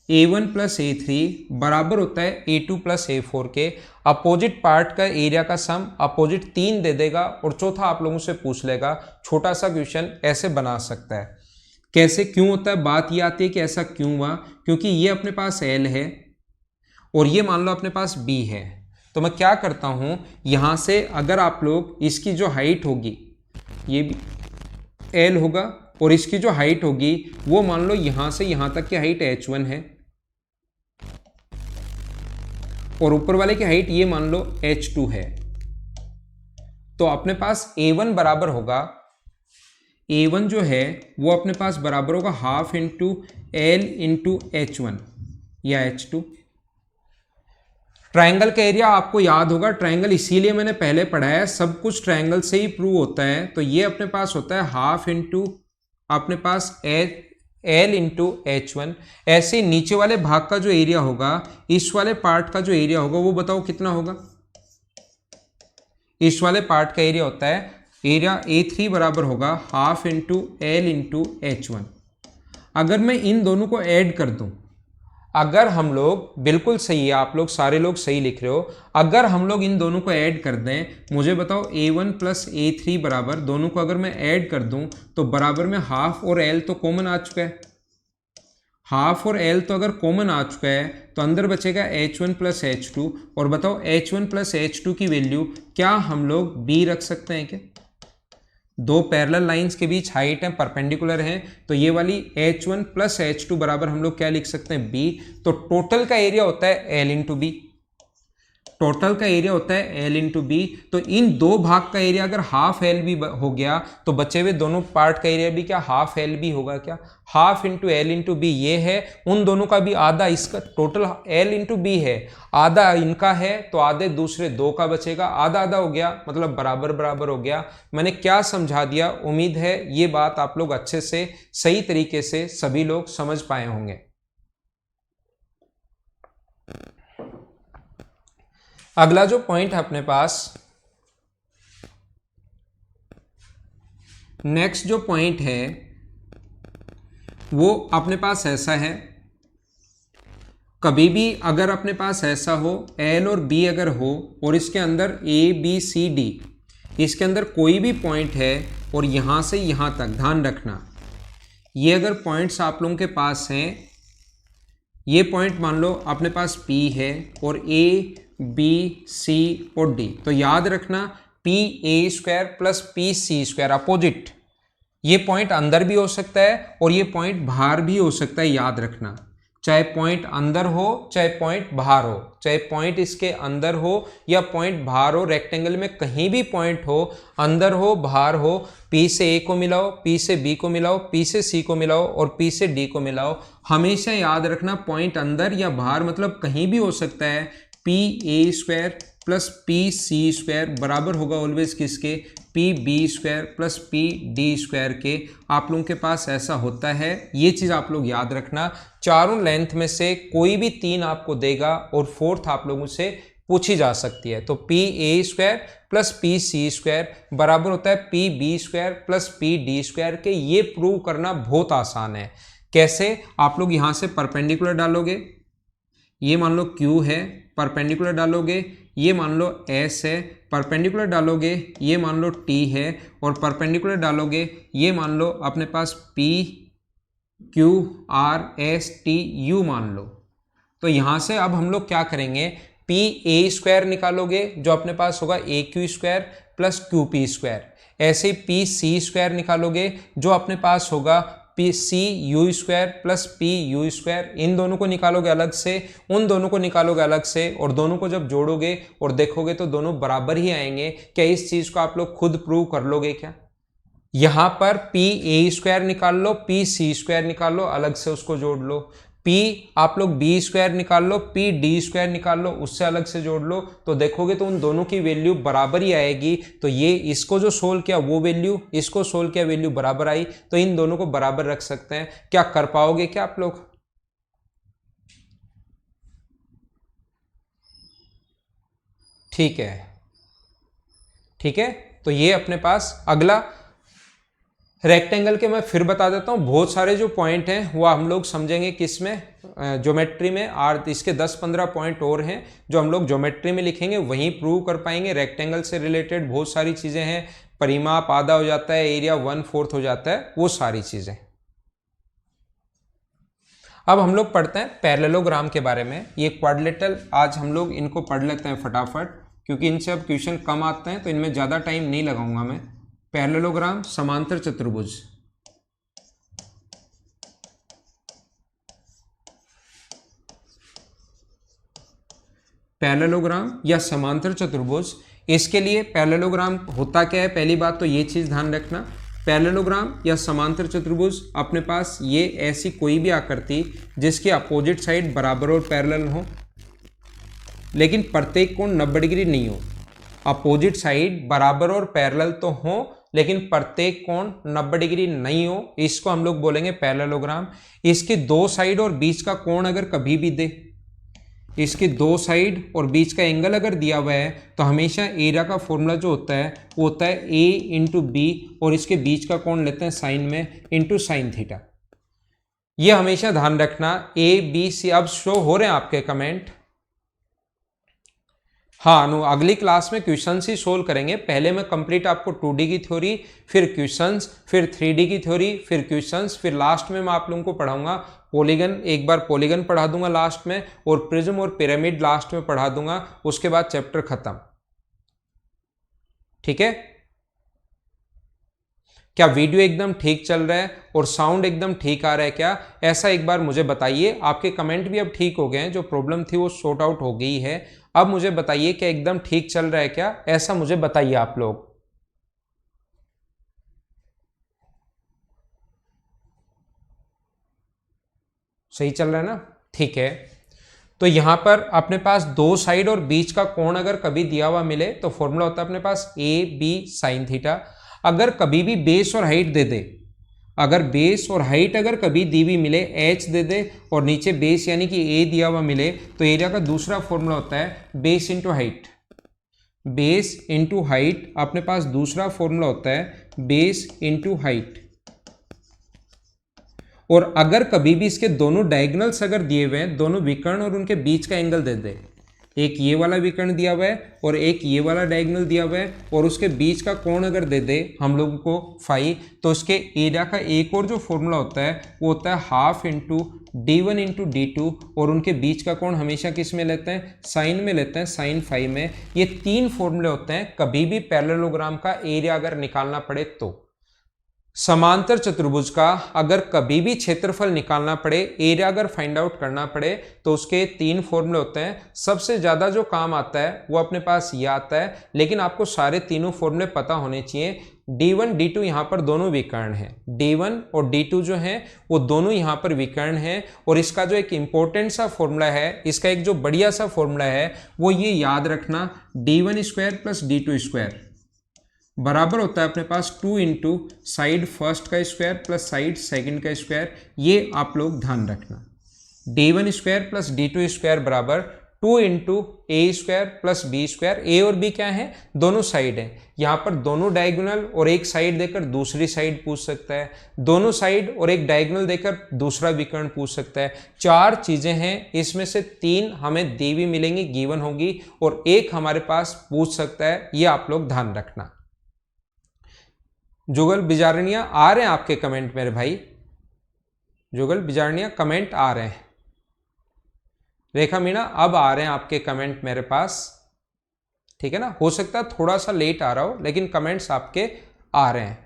A1 प्लस A3 बराबर होता है A2 प्लस A4 के। अपोजिट पार्ट का एरिया का सम अपोजिट 3 दे देगा और चौथा आप लोगों से पूछ लेगा। छोटा सा क्वेश्चन ऐसे बना सकता है। कैसे, क्यों होता है? बात ये आती है कि ऐसा क्यों हुआ, क्योंकि ये अपने पास L है और ये मान लो अपने पास B है। तो मैं क्या करता हूं, यहां से अगर आप लोग इसकी जो हाइट होगी, ये भी L होगा और इसकी जो हाइट होगी वो मान लो यहां से यहां तक की हाइट H1 है और ऊपर वाले की हाइट ये मान लो H2 है। तो अपने पास A1 बराबर होगा, A1 जो है वो अपने पास बराबर होगा half into L into H1 या H2। ट्रायंगल का एरिया आपको याद होगा, ट्रायंगल इसीलिए मैंने पहले पढ़ाया, सब कुछ ट्रायंगल से ही प्रूव होता है। तो ये अपने पास होता है हाफ इंटू अपने पास L इंटू H1। ऐसे नीचे वाले भाग का जो एरिया होगा, इस वाले पार्ट का जो एरिया होगा वो बताओ कितना होगा? इस वाले पार्ट का एरिया होता है, एरिया A3 बराबर होगा half into L into H1। अगर मैं इन दोनों को ऐड कर दूं, अगर हम लोग, बिल्कुल सही है, आप लोग सारे लोग सही लिख रहे हो, अगर हम लोग इन दोनों को ऐड कर दें, मुझे बताओ A1 प्लस A3 बराबर, दोनों को अगर मैं ऐड कर दूं तो बराबर में हाफ और L तो कॉमन आ चुका है। हाफ और L तो अगर कॉमन आ चुका है तो अंदर बचेगा H1 प्लस H2। और बताओ H1 प्लस H2 की वैल्यू क्या हम लोग B रख सकते हैं क्या? दो पैरेलल लाइंस के बीच हाइट है, परपेंडिकुलर है, तो ये वाली H1 प्लस H2 बराबर हम लोग क्या लिख सकते हैं, B। तो टोटल का एरिया होता है L इंटू बी, टोटल का एरिया होता है L इंटू बी। तो इन दो भाग का एरिया अगर हाफ एल बी हो गया तो बचे हुए दोनों पार्ट का एरिया भी क्या हाफ एल बी होगा, क्या half into L into B ये है, उन दोनों का भी आधा, इसका टोटल एल इंटू बी है, आधा इनका है तो आधे दूसरे दो का बचेगा, आधा आधा हो गया मतलब बराबर बराबर हो गया। मैंने क्या समझा दिया, उम्मीद है ये बात आप लोग अच्छे से सही तरीके से सभी लोग समझ पाए होंगे। अगला जो पॉइंट है अपने पास, नेक्स्ट जो पॉइंट है वो अपने पास ऐसा है, कभी भी अगर अपने पास ऐसा हो एल और बी अगर हो और इसके अंदर ए बी सी डी, इसके अंदर कोई भी पॉइंट है और यहां से यहां तक ध्यान रखना, ये अगर पॉइंट्स आप लोगों के पास हैं, ये पॉइंट मान लो अपने पास P है और A B C और D, तो याद रखना PA² प्लस PC² अपोजिट, ये पॉइंट अंदर भी हो सकता है और ये पॉइंट बाहर भी हो सकता है, याद रखना, चाहे पॉइंट अंदर हो चाहे पॉइंट बाहर हो, चाहे पॉइंट इसके अंदर हो या पॉइंट बाहर हो, रेक्टेंगल में कहीं भी पॉइंट हो, अंदर हो बाहर हो, P से A को मिलाओ, P से B को मिलाओ, P से C को मिलाओ और P से D को मिलाओ, हमेशा याद रखना पॉइंट अंदर या बाहर मतलब कहीं भी हो सकता है, PA² प्लस PC² बराबर होगा ऑलवेज किसके, PB² प्लस PD² के। आप लोगों के पास ऐसा होता है, ये चीज़ आप लोग याद रखना, चारों लेंथ में से कोई भी तीन आपको देगा और फोर्थ आप लोगों से पूछी जा सकती है। तो PA² प्लस PC² बराबर होता है PB² प्लस PD² के। ये प्रूव करना बहुत आसान है। कैसे, आप लोग यहाँ से परपेंडिकुलर डालोगे, ये मान लो Q है, परपेंडिकुलर डालोगे, ये मान लो S है, परपेंडिकुलर डालोगे, ये मान लो T है और परपेंडिकुलर डालोगे, ये मान लो अपने पास P Q R S T U मान लो। तो यहाँ से अब हम लोग क्या करेंगे, PA² निकालोगे जो अपने पास होगा AQ² प्लस QP², ऐसे PC² निकालोगे जो अपने पास होगा PCU² प्लस PU², इन दोनों को निकालोगे अलग से, उन दोनों को निकालोगे अलग से और दोनों को जब जोड़ोगे और देखोगे तो दोनों बराबर ही आएंगे। क्या इस चीज को आप लोग खुद प्रूव कर लोगे क्या? यहां पर PA² निकाल लो, PC² निकाल लो, अलग से उसको जोड़ लो, P आप लोग B² निकाल लो, PD² निकाल लो, उससे अलग से जोड़ लो, तो देखोगे तो उन दोनों की वैल्यू बराबर ही आएगी। तो ये इसको जो सोल्व किया वो वैल्यू, इसको सोल्व किया वैल्यू बराबर आई, तो इन दोनों को बराबर रख सकते हैं। क्या कर पाओगे क्या आप लोग? ठीक है, ठीक है। तो ये अपने पास अगला रेक्टेंगल के मैं फिर बता देता हूँ, बहुत सारे जो पॉइंट हैं वो हम लोग समझेंगे किस में, ज्योमेट्री में, और इसके 10-15 पॉइंट और हैं जो हम लोग ज्योमेट्री में लिखेंगे, वहीं प्रूव कर पाएंगे। रेक्टेंगल से रिलेटेड बहुत सारी चीज़ें हैं, परिमाप आधा हो जाता है, एरिया 1/4 हो जाता है, वो सारी चीज़ें। अब हम लोग पढ़ते हैं पैरेललोग्राम के बारे में। ये क्वाड्रिलेटरल आज हम लोग इनको पढ़ लेते हैं फटाफट, क्योंकि इनसे अब क्वेश्चन कम आते हैं तो इनमें ज़्यादा टाइम नहीं लगाऊंगा मैं। पैरेललोग्राम समांतर चतुर्भुज, पैरेललोग्राम या समांतर चतुर्भुज, इसके लिए पैरेललोग्राम होता क्या है, पहली बात तो ये चीज़ ध्यान रखना, पैरेललोग्राम या समांतर चतुर्भुज अपने पास ये ऐसी कोई भी आकृति जिसकी अपोजिट साइड बराबर और पैरेलल हो, लेकिन प्रत्येक कोण 90 डिग्री नहीं हो। अपोजिट साइड बराबर और पैरेलल तो हो लेकिन प्रत्येक कोण 90 डिग्री नहीं हो, इसको हम लोग बोलेंगे पैरेललोग्राम। इसके दो साइड और बीच का कोण अगर कभी भी दे, इसके दो साइड और बीच का एंगल अगर दिया हुआ है तो हमेशा एरिया का फॉर्मूला जो होता है वो होता है A इंटू बी और इसके बीच का कोण लेते हैं साइन में इंटू साइन थीटा। ये हमेशा ध्यान रखना। A B C अब शो हो रहे हैं आपके कमेंट। हाँ, अगली क्लास में क्वेश्चंस ही सोल्व करेंगे। पहले मैं कंप्लीट आपको 2D की थ्योरी, फिर क्वेश्चंस, फिर 3D की थ्योरी, फिर क्वेश्चंस, फिर लास्ट में मैं आप लोगों को पढ़ाऊंगा पॉलीगन, एक बार पॉलीगन पढ़ा दूंगा लास्ट में, और प्रिज्म और पिरामिड लास्ट में पढ़ा दूंगा। उसके बाद चैप्टर खत्म। ठीक है। क्या वीडियो एकदम ठीक चल रहा है और साउंड एकदम ठीक आ रहा है क्या, ऐसा एक बार मुझे बताइए। आपके कमेंट भी अब ठीक हो गए हैं, जो प्रॉब्लम थी वो सॉर्ट आउट हो गई है। अब मुझे बताइए कि एकदम ठीक चल रहा है क्या, ऐसा मुझे बताइए आप लोग। सही चल रहा है ना, ठीक है। तो यहां पर अपने पास दो साइड और बीच का कोण अगर कभी दिया हुआ मिले तो फॉर्मूला होता है अपने पास ए बी साइन थीटा। अगर कभी भी बेस और हाइट दे दे, अगर बेस और हाइट अगर कभी दी हुई मिले, एच दे दे और नीचे बेस यानी कि ए दिया हुआ मिले, तो एरिया का दूसरा फॉर्मूला होता है base into height. Base into height अपने पास दूसरा फॉर्मूला होता है बेस इंटू हाइट। और अगर कभी भी इसके दोनों डायगोनल्स अगर दिए हुए हैं, दोनों विकर्ण और उनके बीच का एंगल दे दे, एक ये वाला विकर्ण दिया हुआ है और एक ये वाला डायगोनल दिया हुआ है और उसके बीच का कोण अगर दे दे हम लोगों को फाई, तो उसके एरिया का एक और जो फॉर्मूला होता है वो होता है half into d1 into d2 और उनके बीच का कोण हमेशा किस में लेते हैं, साइन में लेते हैं, साइन फाई में। ये तीन फॉर्मूले होते हैं कभी भी पैरेललोग्राम का एरिया अगर निकालना पड़े तो। समांतर चतुर्भुज का अगर कभी भी क्षेत्रफल निकालना पड़े, एरिया अगर फाइंड आउट करना पड़े, तो उसके तीन फॉर्मूले होते हैं। सबसे ज्यादा जो काम आता है वो अपने पास ये आता है, लेकिन आपको सारे तीनों फॉर्मूले पता होने चाहिए। d1 d2 यहां पर दोनों विकर्ण हैं, d1 और d2 जो हैं वो दोनों यहां पर विकर्ण हैं। और इसका जो एक इंपॉर्टेंट सा फॉर्मूला है, इसका एक जो बढ़िया सा फॉर्मूला है वो ये याद रखना, d1 square plus d2 square बराबर होता है अपने पास 2 इंटू साइड फर्स्ट का स्क्वायर प्लस साइड सेकंड का स्क्वायर। ये आप लोग ध्यान रखना, d1 square plus d2 square बराबर 2 इंटू ए स्क्वायर प्लस बी स्क्वायर। ए और बी क्या है, दोनों साइड हैं। यहाँ पर दोनों डायगोनल और एक साइड देकर दूसरी साइड पूछ सकता है, दोनों साइड और एक डायगोनल देकर दूसरा विकर्ण पूछ सकता है। चार चीजें हैं, इसमें से तीन हमें दी हुई मिलेंगी, गिवन होगी, और एक हमारे पास पूछ सकता है। ये आप लोग ध्यान रखना। जुगल बिजारनिया आ रहे हैं आपके कमेंट मेरे भाई, जुगल बिजारनिया कमेंट आ रहे हैं। रेखा मीणा अब आ रहे हैं आपके कमेंट मेरे पास, ठीक है ना। हो सकता है थोड़ा सा लेट आ रहा हो, लेकिन कमेंट्स आपके आ रहे हैं।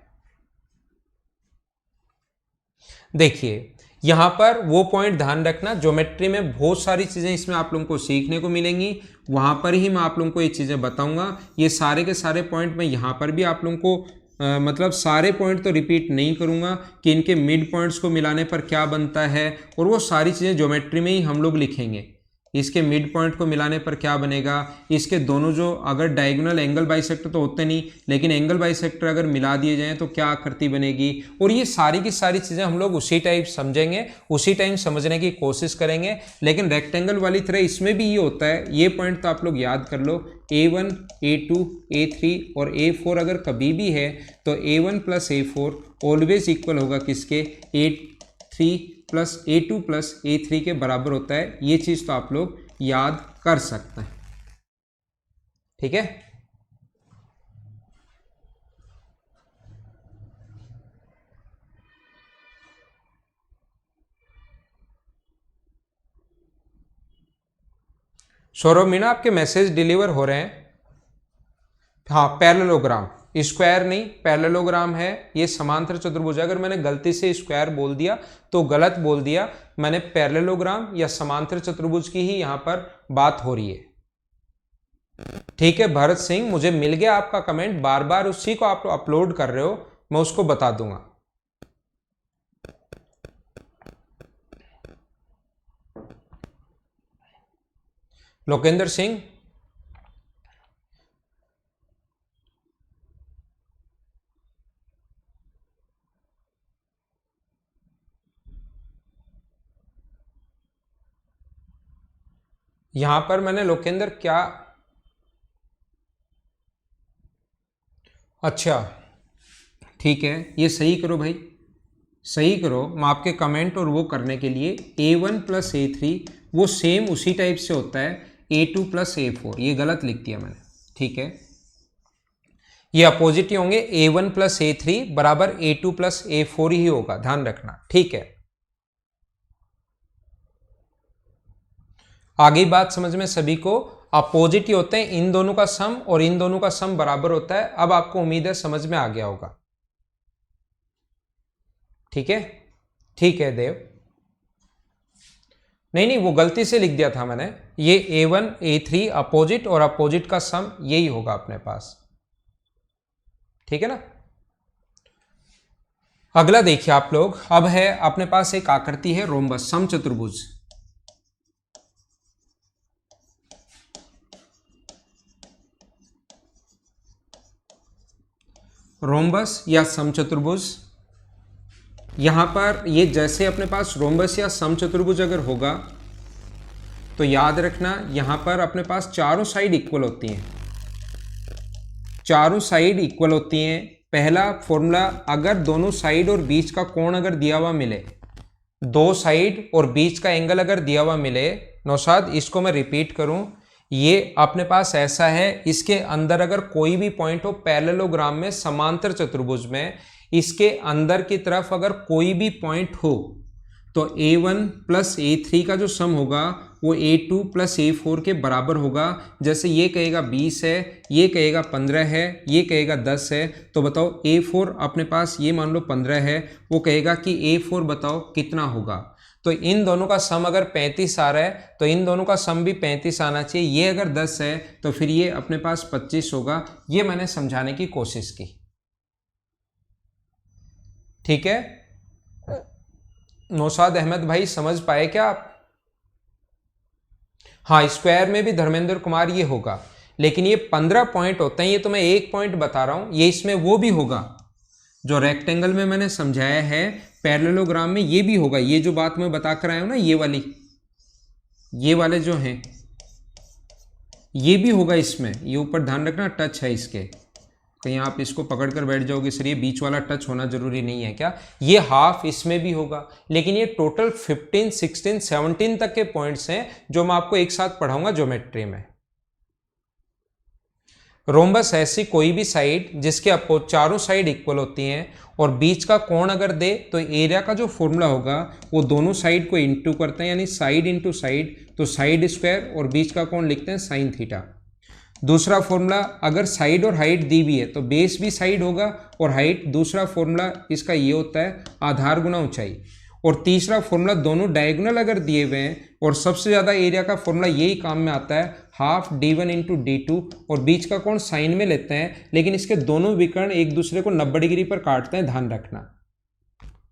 देखिए यहां पर वो पॉइंट ध्यान रखना, ज्योमेट्री में बहुत सारी चीजें इसमें आप लोगों को सीखने को मिलेंगी, वहां पर ही मैं आप लोगों को ये चीजें बताऊंगा। ये सारे के सारे पॉइंट मैं यहां पर भी आप लोगों को मतलब सारे पॉइंट तो रिपीट नहीं करूंगा कि इनके मिड पॉइंट्स को मिलाने पर क्या बनता है, और वो सारी चीज़ें ज्योमेट्री में ही हम लोग लिखेंगे। इसके मिड पॉइंट को मिलाने पर क्या बनेगा, इसके दोनों जो अगर डायगोनल एंगल बाइसेक्टर तो होते नहीं, लेकिन एंगल बाइसेक्टर अगर मिला दिए जाएं तो क्या आकृति बनेगी, और ये सारी की सारी चीज़ें हम लोग उसी टाइप समझेंगे, उसी टाइम समझने की कोशिश करेंगे। लेकिन रेक्टेंगल वाली तरह इसमें भी ये होता है, ये पॉइंट तो आप लोग याद कर लो, A1 A2 A3 और A4 अगर कभी भी है तो A1 plus A4 always equal होगा किसके, A3 plus A2 plus A3 के बराबर होता है। ये चीज तो आप लोग याद कर सकते हैं, ठीक है। सौरभ मीणा आपके मैसेज डिलीवर हो रहे हैं। हाँ पैरेललोग्राम, स्क्वायर नहीं पैरेललोग्राम है, ये समांतर चतुर्भुज। अगर मैंने गलती से स्क्वायर बोल दिया तो गलत बोल दिया, मैंने पैरेललोग्राम या समांतर चतुर्भुज की ही यहां पर बात हो रही है, ठीक है। भरत सिंह मुझे मिल गया आपका कमेंट, बार बार उसी को आप अपलोड कर रहे हो, मैं उसको बता दूंगा। लोकेंद्र सिंह यहां पर मैंने लोकेंद्र क्या, अच्छा ठीक है, ये सही करो भाई, सही करो। मैं आपके कमेंट और वो करने के लिए A1 प्लस A3 वो सेम उसी टाइप से होता है A2 प्लस A4, ये गलत लिख दिया मैंने, ठीक है। ये अपोजिट ही होंगे, A1 प्लस A3 बराबर A2 प्लस A4 ही होगा, ध्यान रखना, ठीक है। आगे बात समझ में सभी को, अपोजिट ही होते हैं, इन दोनों का सम और इन दोनों का सम बराबर होता है। अब आपको उम्मीद है समझ में आ गया होगा। ठीक है, ठीक है देव, नहीं वो गलती से लिख दिया था मैंने, ये A1 A3 अपोजिट और अपोजिट का सम यही होगा अपने पास, ठीक है ना। अगला देखिए आप लोग, अब है अपने पास एक आकृति है रोम्बस, समचतुर्भुज। रोम्बस या समचतुर्भुज, यहां पर ये जैसे अपने पास रोम्बस या समचतुर्भुज अगर होगा तो याद रखना यहां पर अपने पास चारों साइड इक्वल होती हैं, चारों साइड इक्वल होती हैं। पहला फॉर्मूला, अगर दोनों साइड और बीच का कोण अगर दिया हुआ मिले, दो साइड और बीच का एंगल अगर दिया हुआ मिले, नौशाद इसको मैं रिपीट करूं, ये अपने पास ऐसा है, इसके अंदर अगर कोई भी पॉइंट हो पैरेललोग्राम में समांतर चतुर्भुज में, इसके अंदर की तरफ अगर कोई भी पॉइंट हो तो A1 प्लस A3 का जो सम होगा वो A2 प्लस A4 के बराबर होगा। जैसे ये कहेगा 20 है, ये कहेगा 15 है, ये कहेगा 10 है, तो बताओ A4 अपने पास ये मान लो 15 है, वो कहेगा कि A4 बताओ कितना होगा। तो इन दोनों का सम अगर 35 आ रहा है तो इन दोनों का सम भी 35 आना चाहिए। ये अगर 10 है तो फिर ये अपने पास 25 होगा। ये मैंने समझाने की कोशिश की, ठीक है। नौशाद अहमद भाई समझ पाए क्या आप? हाँ, स्क्वायर में भी धर्मेंद्र कुमार ये होगा, लेकिन ये 15 पॉइंट होते हैं, ये तो मैं एक पॉइंट बता रहा हूं, ये इसमें वो भी होगा जो रेक्टेंगल में मैंने समझाया है, पैरेललोग्राम में ये भी होगा। ये जो बात मैं बता कर आया हूं ना, ये वाली, ये वाले जो हैं ये भी होगा इसमें। ये ऊपर ध्यान रखना, टच है इसके, कहीं आप इसको पकड़ कर बैठ जाओगे सर ये बीच वाला टच होना जरूरी नहीं है क्या। ये हाफ इसमें भी होगा, लेकिन ये टोटल 15, 16, 17 तक के पॉइंट्स हैं जो मैं आपको एक साथ पढ़ाऊंगा ज्योमेट्री में। रोम्बस ऐसी कोई भी साइड जिसके चारों साइड इक्वल होती हैं और बीच का कोण अगर दे तो एरिया का जो फॉर्मूला होगा वो दोनों साइड को इंटू करते हैं, यानी साइड इंटू साइड, तो साइड स्क्वायर और बीच का कोण लिखते हैं साइन थीटा। दूसरा फॉर्मूला, अगर साइड और हाइट दी भी है तो बेस भी साइड होगा और हाइट, दूसरा फॉर्मूला इसका ये होता है आधार गुना ऊंचाई। और तीसरा फॉर्मूला, दोनों डायगोनल अगर दिए हुए हैं और सबसे ज्यादा एरिया का फॉर्मूला यही काम में आता है, हाफ d1 इंटू d2, और बीच का कोण साइन में लेते हैं, लेकिन इसके दोनों विकर्ण एक दूसरे को 90 डिग्री पर काटते हैं, ध्यान रखना।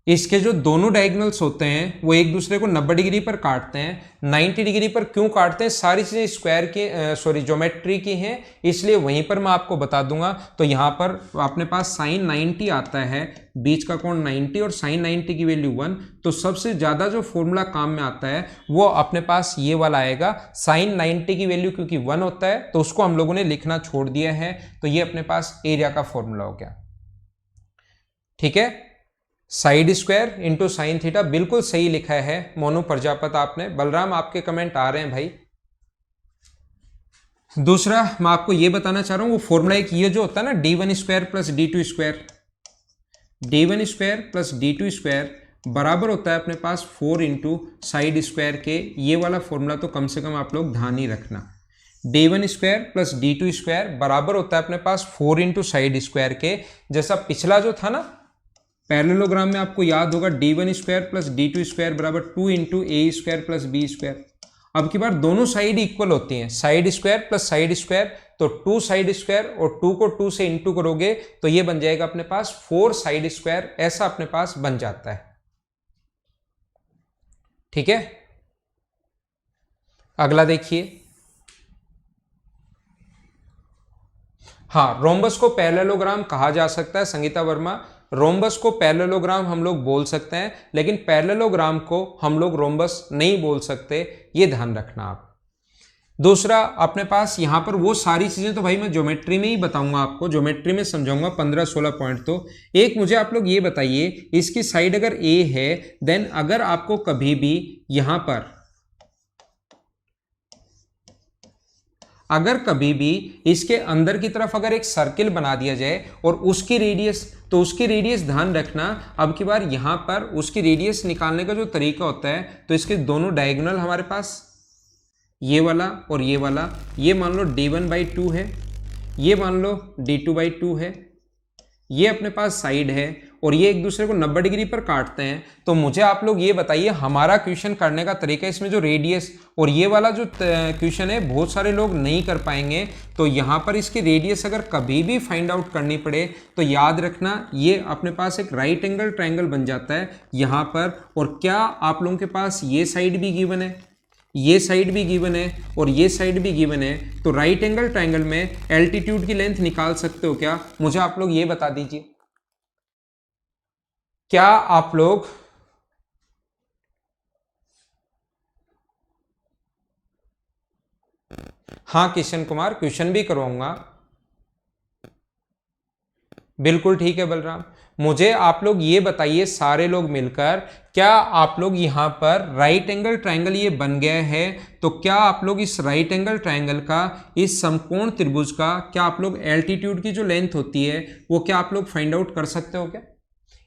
इसके जो दोनों डायगोनल्स होते हैं वो एक दूसरे को 90 डिग्री पर काटते हैं। 90 डिग्री पर क्यों काटते हैं? सारी चीजें स्क्वायर की ज्योमेट्री की हैं, इसलिए वहीं पर मैं आपको बता दूंगा। तो यहाँ पर अपने पास साइन 90 आता है, बीच का कोण 90 और साइन 90 की वैल्यू 1। तो सबसे ज्यादा जो फॉर्मूला काम में आता है वो अपने पास ये वाला आएगा। साइन 90 की वैल्यू क्योंकि 1 होता है तो उसको हम लोगों ने लिखना छोड़ दिया है, तो ये अपने पास एरिया का फॉर्मूला हो गया, ठीक है। Side square into sine theta, बिल्कुल सही लिखा है मोनू प्रजापत आपने। बलराम आपके कमेंट आ रहे हैं भाई। दूसरा मैं आपको ये बताना चाह रहा हूं, वो फॉर्मूला एक ये जो होता है ना, d1 square plus d2 square, d1 square plus d2 square बराबर होता है अपने पास 4 इंटू साइड स्क्वायर के। ये वाला फॉर्मूला तो कम से कम आप लोग ध्यान ही रखना। d1 square plus d2 square बराबर होता है अपने पास 4 इंटू साइड स्क्वायर के। जैसा पिछला जो था ना पैरेललोग्राम में, आपको याद होगा d1 square plus d2 square बराबर 2 इंटू ए स्क्वायर प्लस बी स्क्वायर। अब की बार दोनों साइड इक्वल होती हैं, side square plus side square, तो 2 साइड स्क्वायर और 2 को 2 से इंटू करोगे तो ये बन जाएगा अपने पास 4 साइड स्क्वायर, ऐसा अपने पास बन जाता है, ठीक है। अगला देखिए, हाँ, रोम्बस को पैरेललोग्राम कहा जा सकता है। संगीता वर्मा, रोम्बस को पैरेललोग्राम हम लोग बोल सकते हैं, लेकिन पैरेललोग्राम को हम लोग रोम्बस नहीं बोल सकते, ये ध्यान रखना आप। दूसरा अपने पास यहां पर वो सारी चीजें तो भाई मैं ज्योमेट्री में ही बताऊंगा आपको, ज्योमेट्री में समझाऊंगा 15-16 पॉइंट। तो एक मुझे आप लोग ये बताइए, इसकी साइड अगर ए है, देन अगर आपको कभी भी यहां पर अगर कभी भी इसके अंदर की तरफ अगर एक सर्किल बना दिया जाए और उसकी रेडियस, तो उसकी रेडियस ध्यान रखना, अब की बार यहां पर उसकी रेडियस निकालने का जो तरीका होता है, तो इसके दोनों डायगोनल हमारे पास ये वाला और ये वाला, ये मान लो d1/2 है, ये मान लो d2/2 है, ये अपने पास साइड है और ये एक दूसरे को 90 डिग्री पर काटते हैं, तो मुझे आप लोग ये बताइए हमारा क्वेश्चन करने का तरीका, इसमें जो रेडियस और ये वाला जो क्वेश्चन है बहुत सारे लोग नहीं कर पाएंगे। तो यहाँ पर इसकी रेडियस अगर कभी भी फाइंड आउट करनी पड़े तो याद रखना ये अपने पास एक राइट एंगल ट्रायंगल बन जाता है यहाँ पर। और क्या आप लोगों के पास ये साइड भी गिवन है, ये साइड भी गिवन है और ये साइड भी गिवन है, तो राइट एंगल ट्रायंगल में एल्टीट्यूड की लेंथ निकाल सकते हो क्या? मुझे आप लोग ये बता दीजिए, क्या आप लोग हाँ किशन कुमार क्वेश्चन भी करवाऊंगा, बिल्कुल ठीक है बलराम। मुझे आप लोग ये बताइए सारे लोग मिलकर, क्या आप लोग यहां पर राइट एंगल ट्रायंगल ये बन गया है, तो क्या आप लोग इस राइट एंगल ट्रायंगल का, इस समकोण त्रिभुज का, क्या आप लोग एल्टीट्यूड की जो लेंथ होती है वो क्या आप लोग फाइंड आउट कर सकते हो क्या?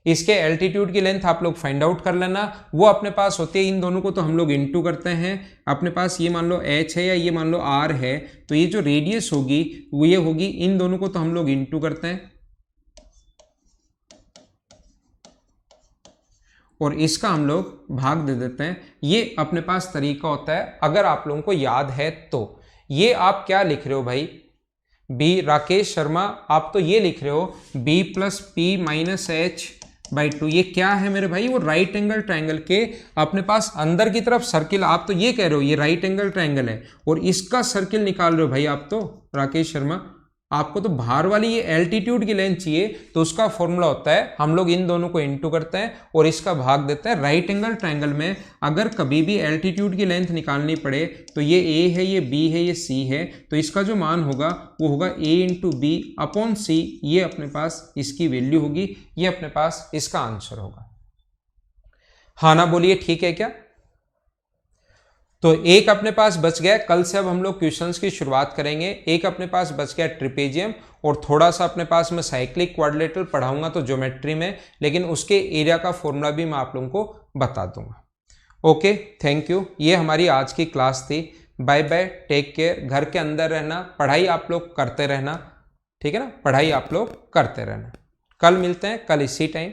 इसके एल्टीट्यूड की लेंथ आप लोग फाइंड आउट कर लेना, वो अपने पास होती है, इन दोनों को तो हम लोग इनटू करते हैं। अपने पास ये मान लो h है या ये मान लो r है, तो ये जो रेडियस होगी वो ये होगी, इन दोनों को तो हम लोग इनटू करते हैं और इसका हम लोग भाग दे देते हैं। ये अपने पास तरीका होता है, अगर आप लोगों को याद है तो। ये आप क्या लिख रहे हो भाई, बी राकेश शर्मा, आप तो ये लिख रहे हो b plus P minus H by 2। ये क्या है मेरे भाई, वो राइट एंगल ट्रायंगल के अपने पास अंदर की तरफ सर्किल, आप तो ये कह रहे हो ये राइट एंगल ट्रायंगल है और इसका सर्किल निकाल रहे हो भाई आप तो राकेश शर्मा। आपको तो बाहर वाली ये एल्टीट्यूड की लेंथ चाहिए, तो उसका फॉर्मूला होता है हम लोग इन दोनों को इनटू करते हैं और इसका भाग देते हैं। राइट एंगल ट्रायंगल में अगर कभी भी एल्टीट्यूड की लेंथ निकालनी पड़े तो ये a है, ये b है, ये c है, तो इसका जो मान होगा वो होगा a इंटू बी अपॉन सी। ये अपने पास इसकी वैल्यू होगी, ये अपने पास इसका आंसर होगा। हाँ ना बोलिए, ठीक है क्या? तो एक अपने पास बच गया, कल से अब हम लोग क्वेश्चंस की शुरुआत करेंगे। एक अपने पास बच गया ट्रिपेजियम और थोड़ा सा अपने पास मैं साइक्लिक क्वाड्रिलेटरल पढ़ाऊंगा तो ज्योमेट्री में, लेकिन उसके एरिया का फॉर्मूला भी मैं आप लोगों को बता दूंगा। Okay, thank you. ये हमारी आज की क्लास थी। Bye bye, take care. घर के अंदर रहना, पढ़ाई आप लोग करते रहना, ठीक है ना, पढ़ाई आप लोग करते रहना। कल मिलते हैं, कल इसी टाइम,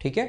ठीक है।